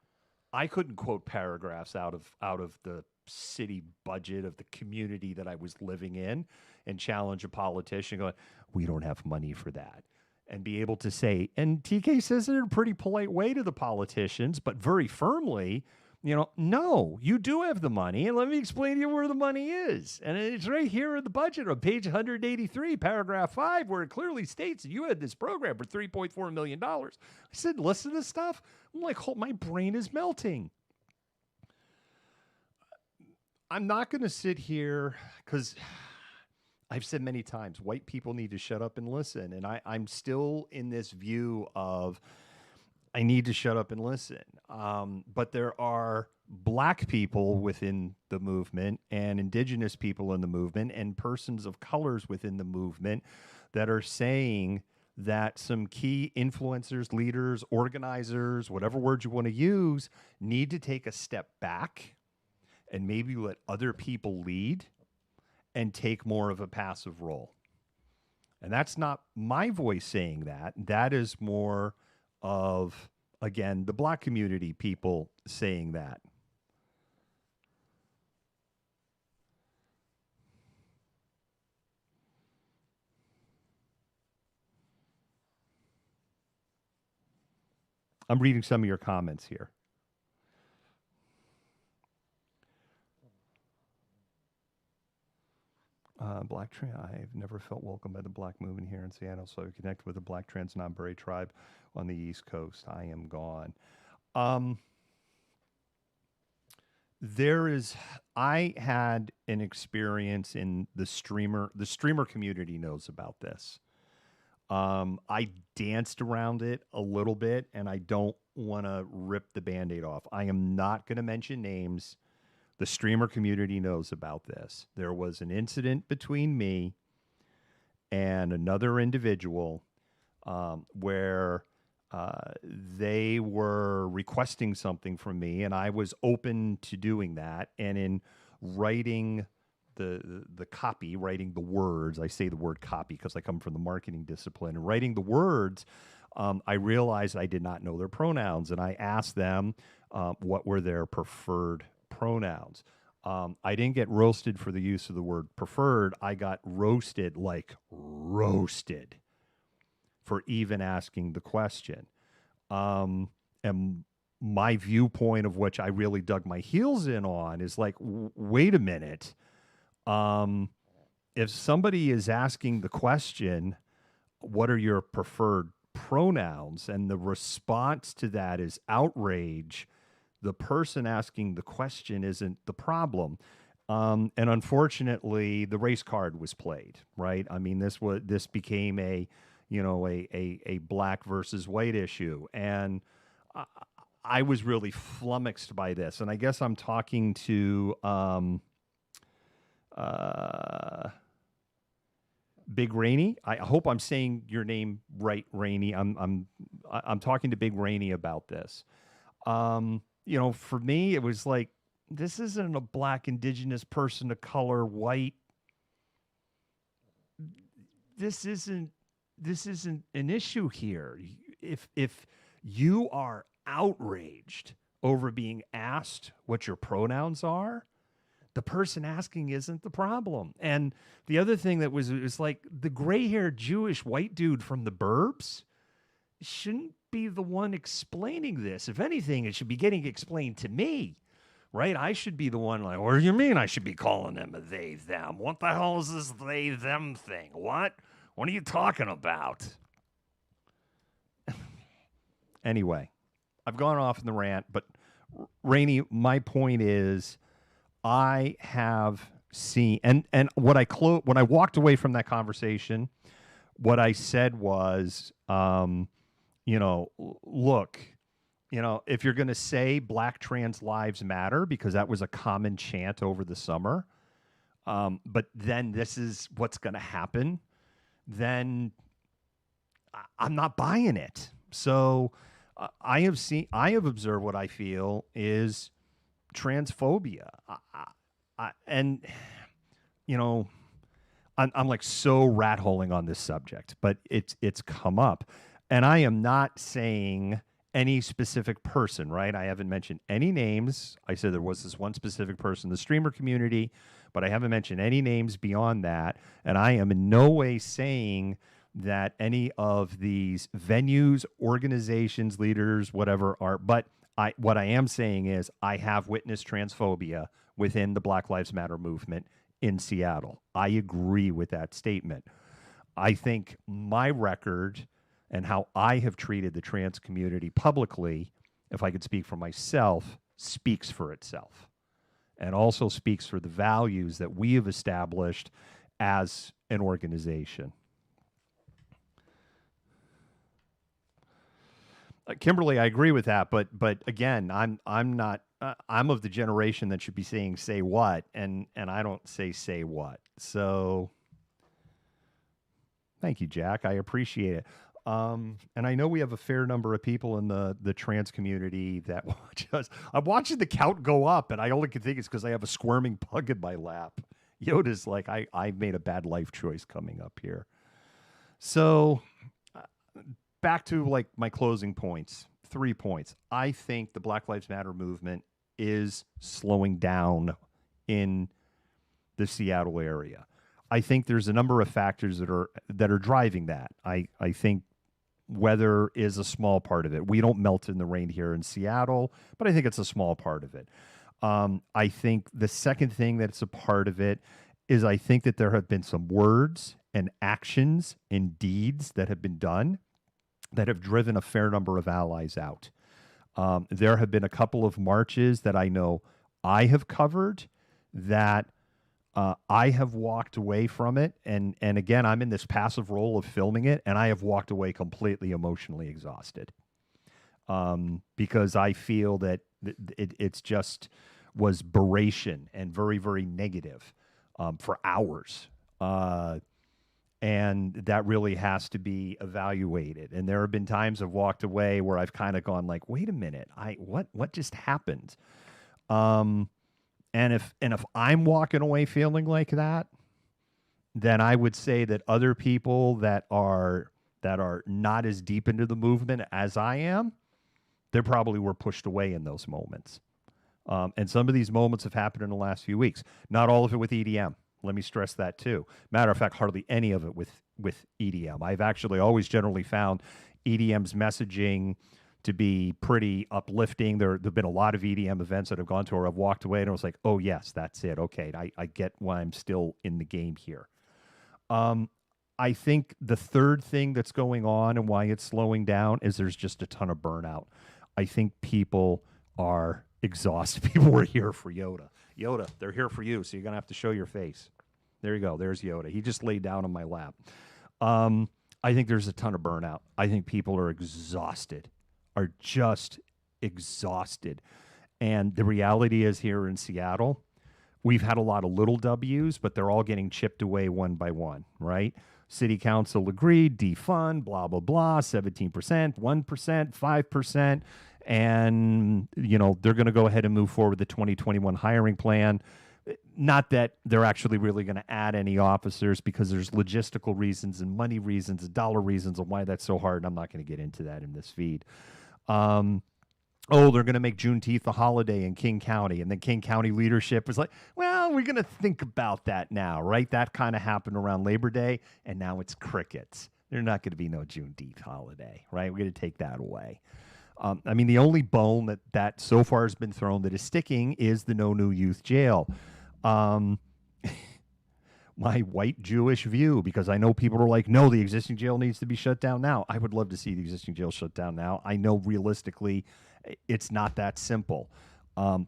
I couldn't quote paragraphs out of the city budget of the community that I was living in and challenge a politician going, we don't have money for that. And be able to say, and TK says it in a pretty polite way to the politicians, but very firmly, no, you do have the money, and let me explain to you where the money is. And it's right here in the budget on page 183, paragraph 5, where it clearly states that you had this program for $3.4 million. I said, listen to this stuff. I'm like, my brain is melting. I'm not going to sit here because I've said many times, white people need to shut up and listen. And I'm still in this view of I need to shut up and listen. But there are black people within the movement and indigenous people in the movement and persons of colors within the movement that are saying that some key influencers, leaders, organizers, whatever word you want to use, need to take a step back and maybe let other people lead and take more of a passive role. And that's not my voice saying that. That is more of, again, the black community people saying that. I'm reading some of your comments here. Black trans. I've never felt welcome by the black movement here in Seattle, so I connect with the Black Trans Non-Beret tribe on the East Coast. I am gone. I had an experience in the streamer community knows about this. I danced around it a little bit, and I don't want to rip the Band-Aid off. I am not going to mention names. The streamer community knows about this. There was an incident between me and another individual where they were requesting something from me, and I was open to doing that. And in writing the copy, writing the words, I say the word copy because I come from the marketing discipline, and writing the words, I realized I did not know their pronouns, and I asked them what were their preferred pronouns. I didn't get roasted for the use of the word preferred. I got roasted, like roasted. for even asking the question. And my viewpoint, of which I really dug my heels in on, is like, wait a minute. If somebody is asking the question, what are your preferred pronouns? And the response to that is outrage. The person asking the question isn't the problem. And unfortunately, the race card was played, right? I mean, this became a black versus white issue. And I was really flummoxed by this. And I guess I'm talking to Big Rainey. I hope I'm saying your name right, Rainey. I'm talking to Big Rainey about this. For me, it was like, this isn't a black, indigenous, person of color, white. This isn't an issue here. If you are outraged over being asked what your pronouns are, the person asking isn't the problem. And the other thing that was like, the gray-haired Jewish white dude from the burbs shouldn't be the one explaining this. If anything, it should be getting explained to me, right? I should be the one like, what do you mean I should be calling them a they, them? What the hell is this they, them thing? What are you talking about? Anyway, I've gone off in the rant, but Rainey, my point is, I have seen, and when I walked away from that conversation, what I said was, look, if you're going to say Black trans lives matter, because that was a common chant over the summer, but then this is what's going to happen, then I'm not buying it. So I have observed what I feel is transphobia. I'm like so rat holing on this subject, but it's come up. And I am not saying any specific person, right? I haven't mentioned any names. I said there was this one specific person in the streamer community, but I haven't mentioned any names beyond that. And I am in no way saying that any of these venues, organizations, leaders, whatever are, but what I am saying is I have witnessed transphobia within the Black Lives Matter movement in Seattle. I agree with that statement. I think my record and how I have treated the trans community publicly, if I could speak for myself, speaks for itself, and also speaks for the values that we have established as an organization. Kimberly, I agree with that, but again, I'm not. I'm of the generation that should be saying "say what," and I don't say what. So, thank you, Jack. I appreciate it. And I know we have a fair number of people in the trans community that watch us. I'm watching the count go up, and I only can think it's because I have a squirming pug in my lap. Yoda's like, I made a bad life choice coming up here. So. Back to like my closing points, 3 points. I think the Black Lives Matter movement is slowing down in the Seattle area. I think there's a number of factors that are driving that. I think weather is a small part of it. We don't melt in the rain here in Seattle, but I think it's a small part of it. I think the second thing that's a part of it is I think that there have been some words and actions and deeds that have been done that have driven a fair number of allies out. There have been a couple of marches that I know I have covered that I have walked away from it. And again, I'm in this passive role of filming it, and I have walked away completely emotionally exhausted because I feel that it's just was beration and very, very negative for hours. And that really has to be evaluated. And there have been times I've walked away where I've kind of gone like, wait a minute, what just happened? And if I'm walking away feeling like that, then I would say that other people that are not as deep into the movement as I am, they probably were pushed away in those moments. And some of these moments have happened in the last few weeks. Not all of it with EDM. Let me stress that too. Matter of fact, hardly any of it with with EDM. I've actually always generally found EDM's messaging to be pretty uplifting. There've been a lot of EDM events that I've gone to where I've walked away and I was like, oh yes, that's it. Okay, I get why I'm still in the game here. I think the third thing that's going on and why it's slowing down is there's just a ton of burnout. I think people are exhausted. People were here for Yoda. Yoda, they're here for you, so you're going to have to show your face. There you go. There's Yoda. He just laid down on my lap. I think there's a ton of burnout. I think people are exhausted, are just exhausted. And the reality is here in Seattle, we've had a lot of little W's, but they're all getting chipped away one by one, right? City council agreed, defund, blah, blah, blah, 17%, 1%, 5%. And, you know, they're going to go ahead and move forward with the 2021 hiring plan. Not that they're actually really going to add any officers because there's logistical reasons and money reasons and dollar reasons on why that's so hard. And I'm not going to get into that in this feed. Oh, they're going to make Juneteenth a holiday in King County. And then King County leadership was like, well, we're going to think about that now, right? That kind of happened around Labor Day, and now it's crickets. There's not going to be no Juneteenth holiday, right? We're going to take that away. I mean, the only bone that so far has been thrown that is sticking is the no new youth jail. My white Jewish view, because I know people are like, no, the existing jail needs to be shut down now. I would love to see the existing jail shut down now. I know realistically it's not that simple.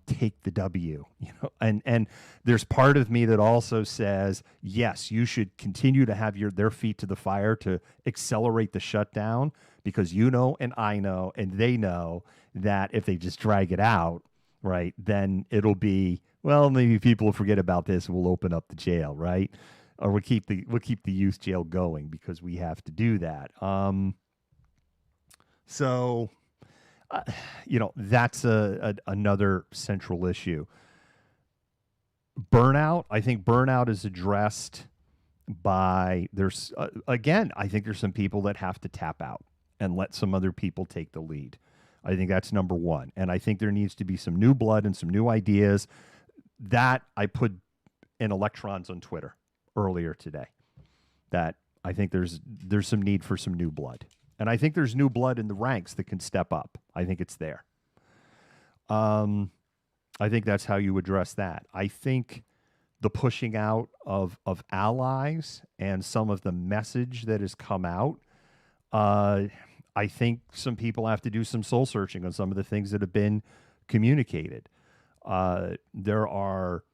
Take the W, you know, and there's part of me that also says, yes, you should continue to have their feet to the fire to accelerate the shutdown, because you know, and I know, and they know that if they just drag it out, right, then it'll be, well, maybe people will forget about this and we'll open up the jail, right? Or we'll keep the youth jail going because we have to do that. You know, that's another central issue. Burnout, I think burnout is addressed by, I think there's some people that have to tap out and let some other people take the lead. I think that's number one. And I think there needs to be some new blood and some new ideas. That I put in electrons on Twitter earlier today, that I think there's some need for some new blood. And I think there's new blood in the ranks that can step up. I think it's there. I think that's how you address that. I think the pushing out of allies and some of the message that has come out, I think some people have to do some soul searching on some of the things that have been communicated. There are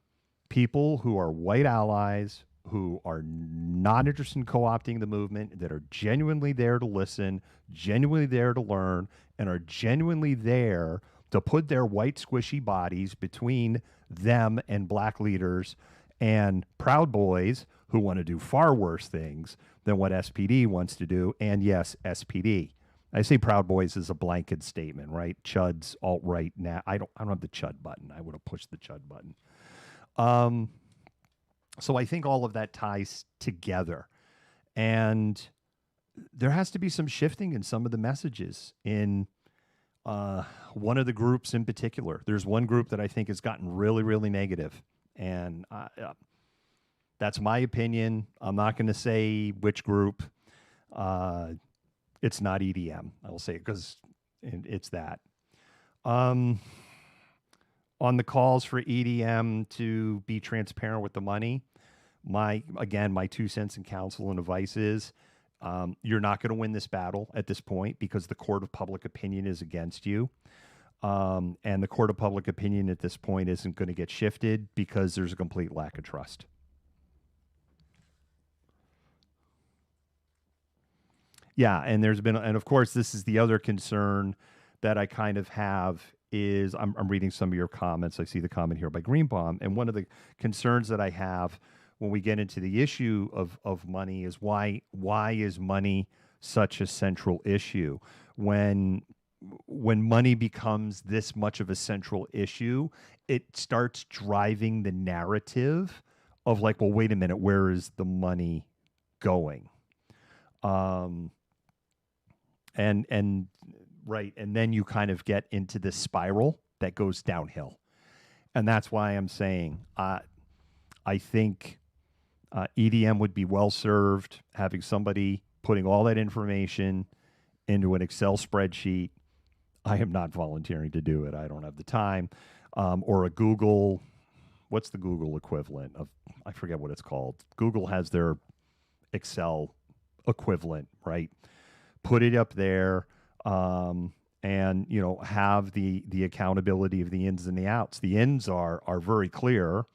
people who are white allies who are not interested in co-opting the movement, that are genuinely there to listen, genuinely there to learn, and are genuinely there to put their white squishy bodies between them and black leaders and Proud Boys who want to do far worse things than what SPD wants to do. And yes, SPD. I say Proud Boys is a blanket statement, right? Chuds, alt-right. Now I don't have the Chud button. I would have pushed the Chud button. So I think all of that ties together. And there has to be some shifting in some of the messages in one of the groups in particular. There's one group that I think has gotten really, really negative. And that's my opinion. I'm not going to say which group. It's not EDM. I'll say it because it's that. On the calls for EDM to be transparent with the money, my 2 cents in counsel and advice is you're not going to win this battle at this point because the court of public opinion is against you. And the court of public opinion at this point isn't going to get shifted because there's a complete lack of trust. Yeah, and of course, this is the other concern that I kind of have is I'm reading some of your comments. I see the comment here by Greenbaum. And one of the concerns that I have when we get into the issue of money is why is money such a central issue? When money becomes this much of a central issue, it starts driving the narrative of like, well, wait a minute, where is the money going? Right. And then you kind of get into this spiral that goes downhill. And that's why I'm saying, I think EDM would be well served having somebody putting all that information into an Excel spreadsheet. I am not volunteering to do it. I don't have the time. Or a Google, what's the Google equivalent of, I forget what it's called. Google has their Excel equivalent, right? Put it up there, and have the accountability of the ins and the outs. The ins are very clear,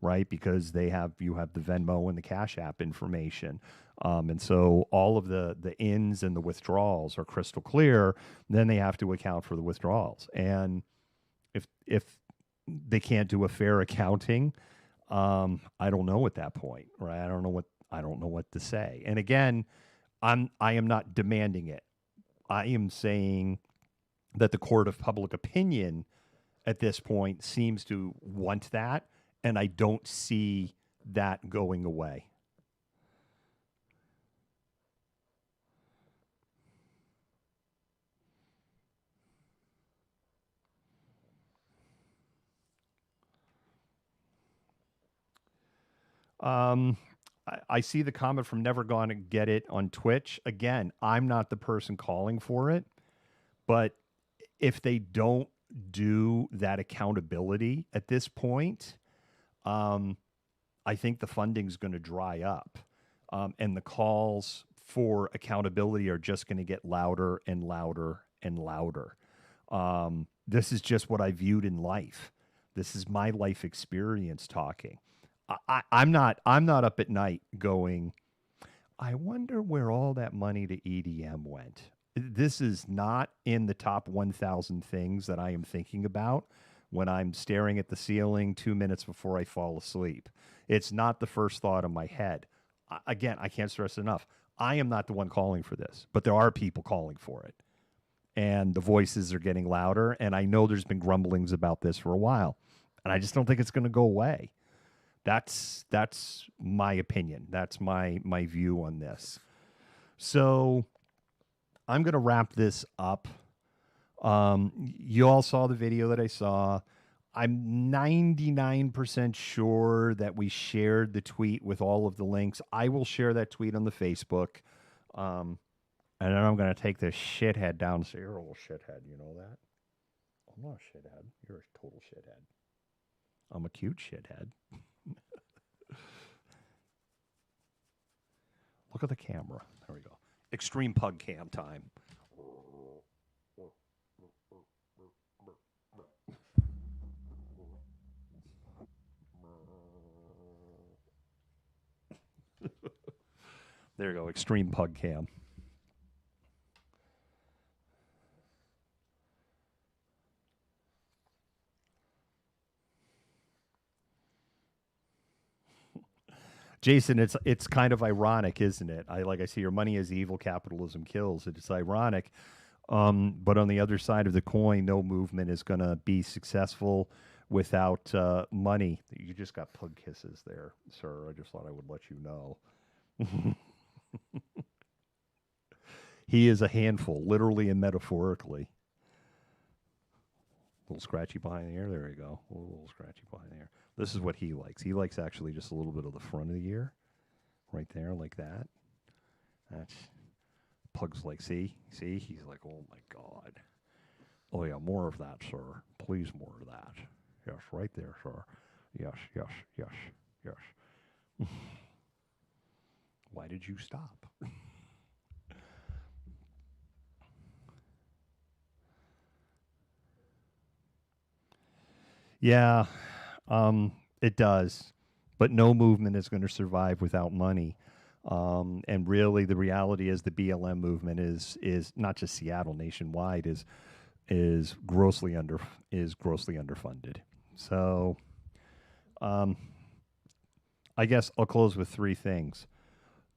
right? Because you have the Venmo and the Cash App information. And so all of the ins and the withdrawals are crystal clear. Then they have to account for the withdrawals. And if they can't do a fair accounting, I don't know at that point, right? I don't know what to say. And again, I am not demanding it. I am saying that the court of public opinion at this point seems to want that, and I don't see that going away. I see the comment from Never Gonna Get It on Twitch. Again, I'm not the person calling for it, but if they don't do that accountability at this point, I think the funding's going to dry up, and the calls for accountability are just going to get louder and louder and louder. This is just what I viewed in life. This is my life experience talking. I'm not up at night going, I wonder where all that money to EDM went. This is not in the top 1,000 things that I am thinking about when I'm staring at the ceiling 2 minutes before I fall asleep. It's not the first thought in my head. Again, I can't stress enough. I am not the one calling for this, but there are people calling for it. And the voices are getting louder. And I know there's been grumblings about this for a while. And I just don't think it's going to go away. That's my opinion. That's my view on this. So I'm going to wrap this up. You all saw the video that I saw. I'm 99% sure that we shared the tweet with all of the links. I will share that tweet on the Facebook. And then I'm going to take this shithead down. So you're a little shithead, you know that? I'm not a shithead. You're a total shithead. I'm a cute shithead. Look at the camera. There we go. Extreme pug cam time. There you go. Extreme pug cam. Jason, it's kind of ironic, isn't it? I see your money is evil, capitalism kills. It's ironic. But on the other side of the coin, no movement is going to be successful without money. You just got pug kisses there, sir. I just thought I would let you know. He is a handful, literally and metaphorically. A little scratchy behind the ear. There we go. A little scratchy behind the ear. This is what he likes. He likes actually just a little bit of the front of the ear. Right there, like that. That's Pug's like, see? He's like, oh my God. Oh yeah, more of that, sir. Please, more of that. Yes, right there, sir. Yes. Why did you stop? Yeah, it does. But no movement is going to survive without money. And really, the reality is the BLM movement is not just Seattle, nationwide, is grossly underfunded. So, I guess I'll close with three things.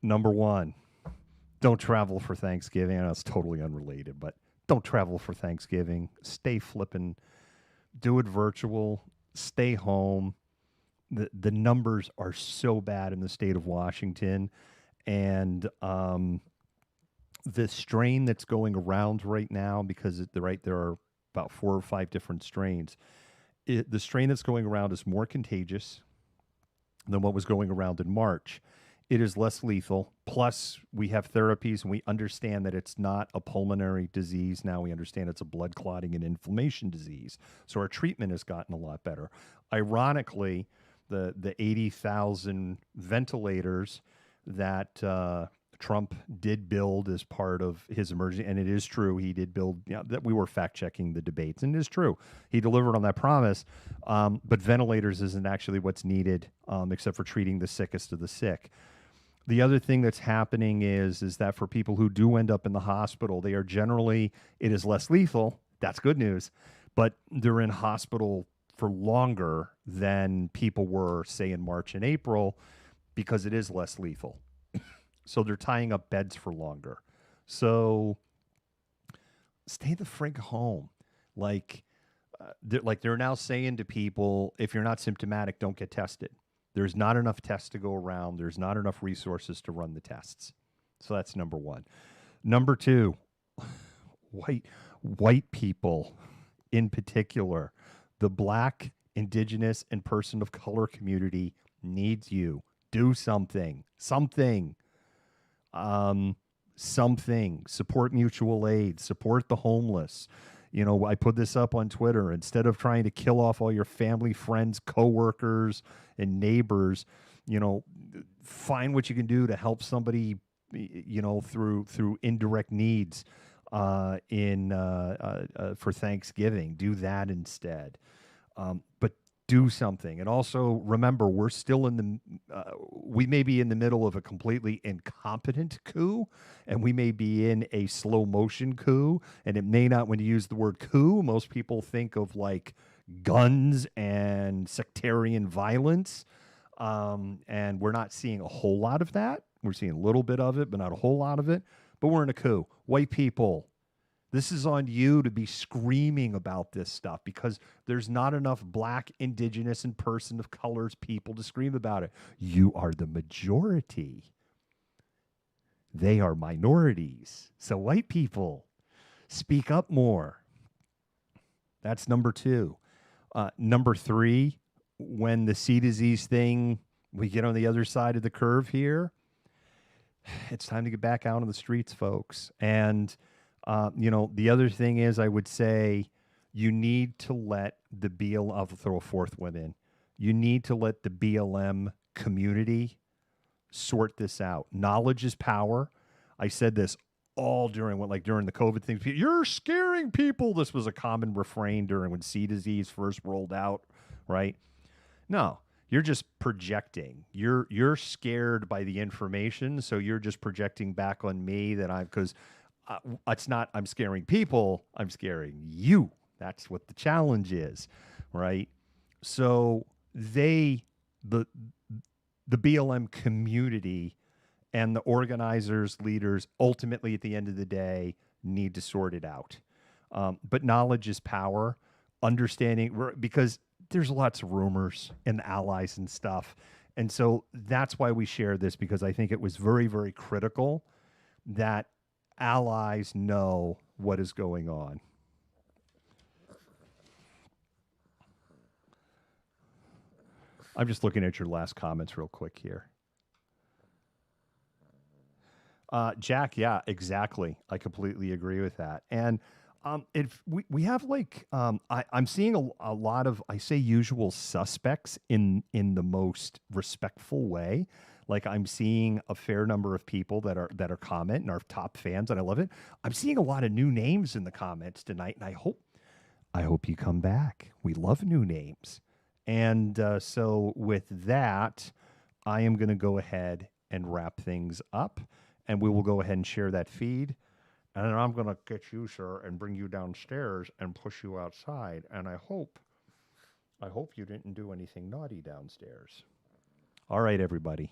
Number one, don't travel for Thanksgiving. I know it's totally unrelated, but don't travel for Thanksgiving. Stay flipping. Do it virtual. Stay home. The numbers are so bad in the state of Washington, and the strain that's going around right now, because there are about 4 or 5 different strains. The strain that's going around is more contagious. than what was going around in March. It is less lethal. Plus, we have therapies and we understand that it's not a pulmonary disease. Now we understand it's a blood clotting and inflammation disease. So our treatment has gotten a lot better. Ironically, the 80,000 ventilators that Trump did build as part of his emergency, and it is true, he did build, that we were fact checking the debates, and it is true. He delivered on that promise, but ventilators isn't actually what's needed, except for treating the sickest of the sick. The other thing that's happening is that for people who do end up in the hospital, they are generally, it is less lethal. That's good news, but they're in hospital for longer than people were, say, in March and April, because it is less lethal. So they're tying up beds for longer. So stay the frig home. They're now saying to people, if you're not symptomatic, don't get tested. There's not enough tests to go around. There's not enough resources to run the tests. So that's number one. Number two, white people in particular, the Black, Indigenous, and person of color community needs you. Do something. Something. Support mutual aid. Support the homeless. I put this up on Twitter. Instead of trying to kill off all your family, friends, coworkers, and neighbors, find what you can do to help somebody, through indirect needs for Thanksgiving. Do that instead. But do something. And also remember, we're still we may be in the middle of a completely incompetent coup, and we may be in a slow motion coup. And it may not, when you use the word coup, most people think of like guns and sectarian violence. And we're not seeing a whole lot of that. We're seeing a little bit of it, but not a whole lot of it. But we're in a coup. White people, this is on you to be screaming about this stuff, because there's not enough Black, Indigenous, and person of colors people to scream about it. You are the majority. They are minorities. So white people, speak up more. That's number two. Number three, when the C disease thing, we get on the other side of the curve here, it's time to get back out on the streets, folks. And the other thing is, I would say you need to let the BLM, I'll throw a fourth one in. You need to let the BLM community sort this out. Knowledge is power. I said this all during the COVID thing. You're scaring people. This was a common refrain during when C disease first rolled out, right? No, you're just projecting. You're scared by the information, so you're just projecting back on me because it's not I'm scaring people, I'm scaring you. That's what the challenge is, right? So the BLM community and the organizers, leaders, ultimately at the end of the day, need to sort it out. But knowledge is power. Understanding, because there's lots of rumors and allies and stuff. And so that's why we share this, because I think it was very, very critical that allies know what is going on. I'm just looking at your last comments real quick here. Jack, yeah, exactly. I completely agree with that. And we have I'm seeing a lot of, I say, usual suspects in the most respectful way. Like, I'm seeing a fair number of people that are comment and are top fans, and I love it. I'm seeing a lot of new names in the comments tonight, and I hope you come back. We love new names. And so with that, I am going to go ahead and wrap things up, and we will go ahead and share that feed. And then I'm going to get you, sir, and bring you downstairs and push you outside. And I hope you didn't do anything naughty downstairs. All right, everybody.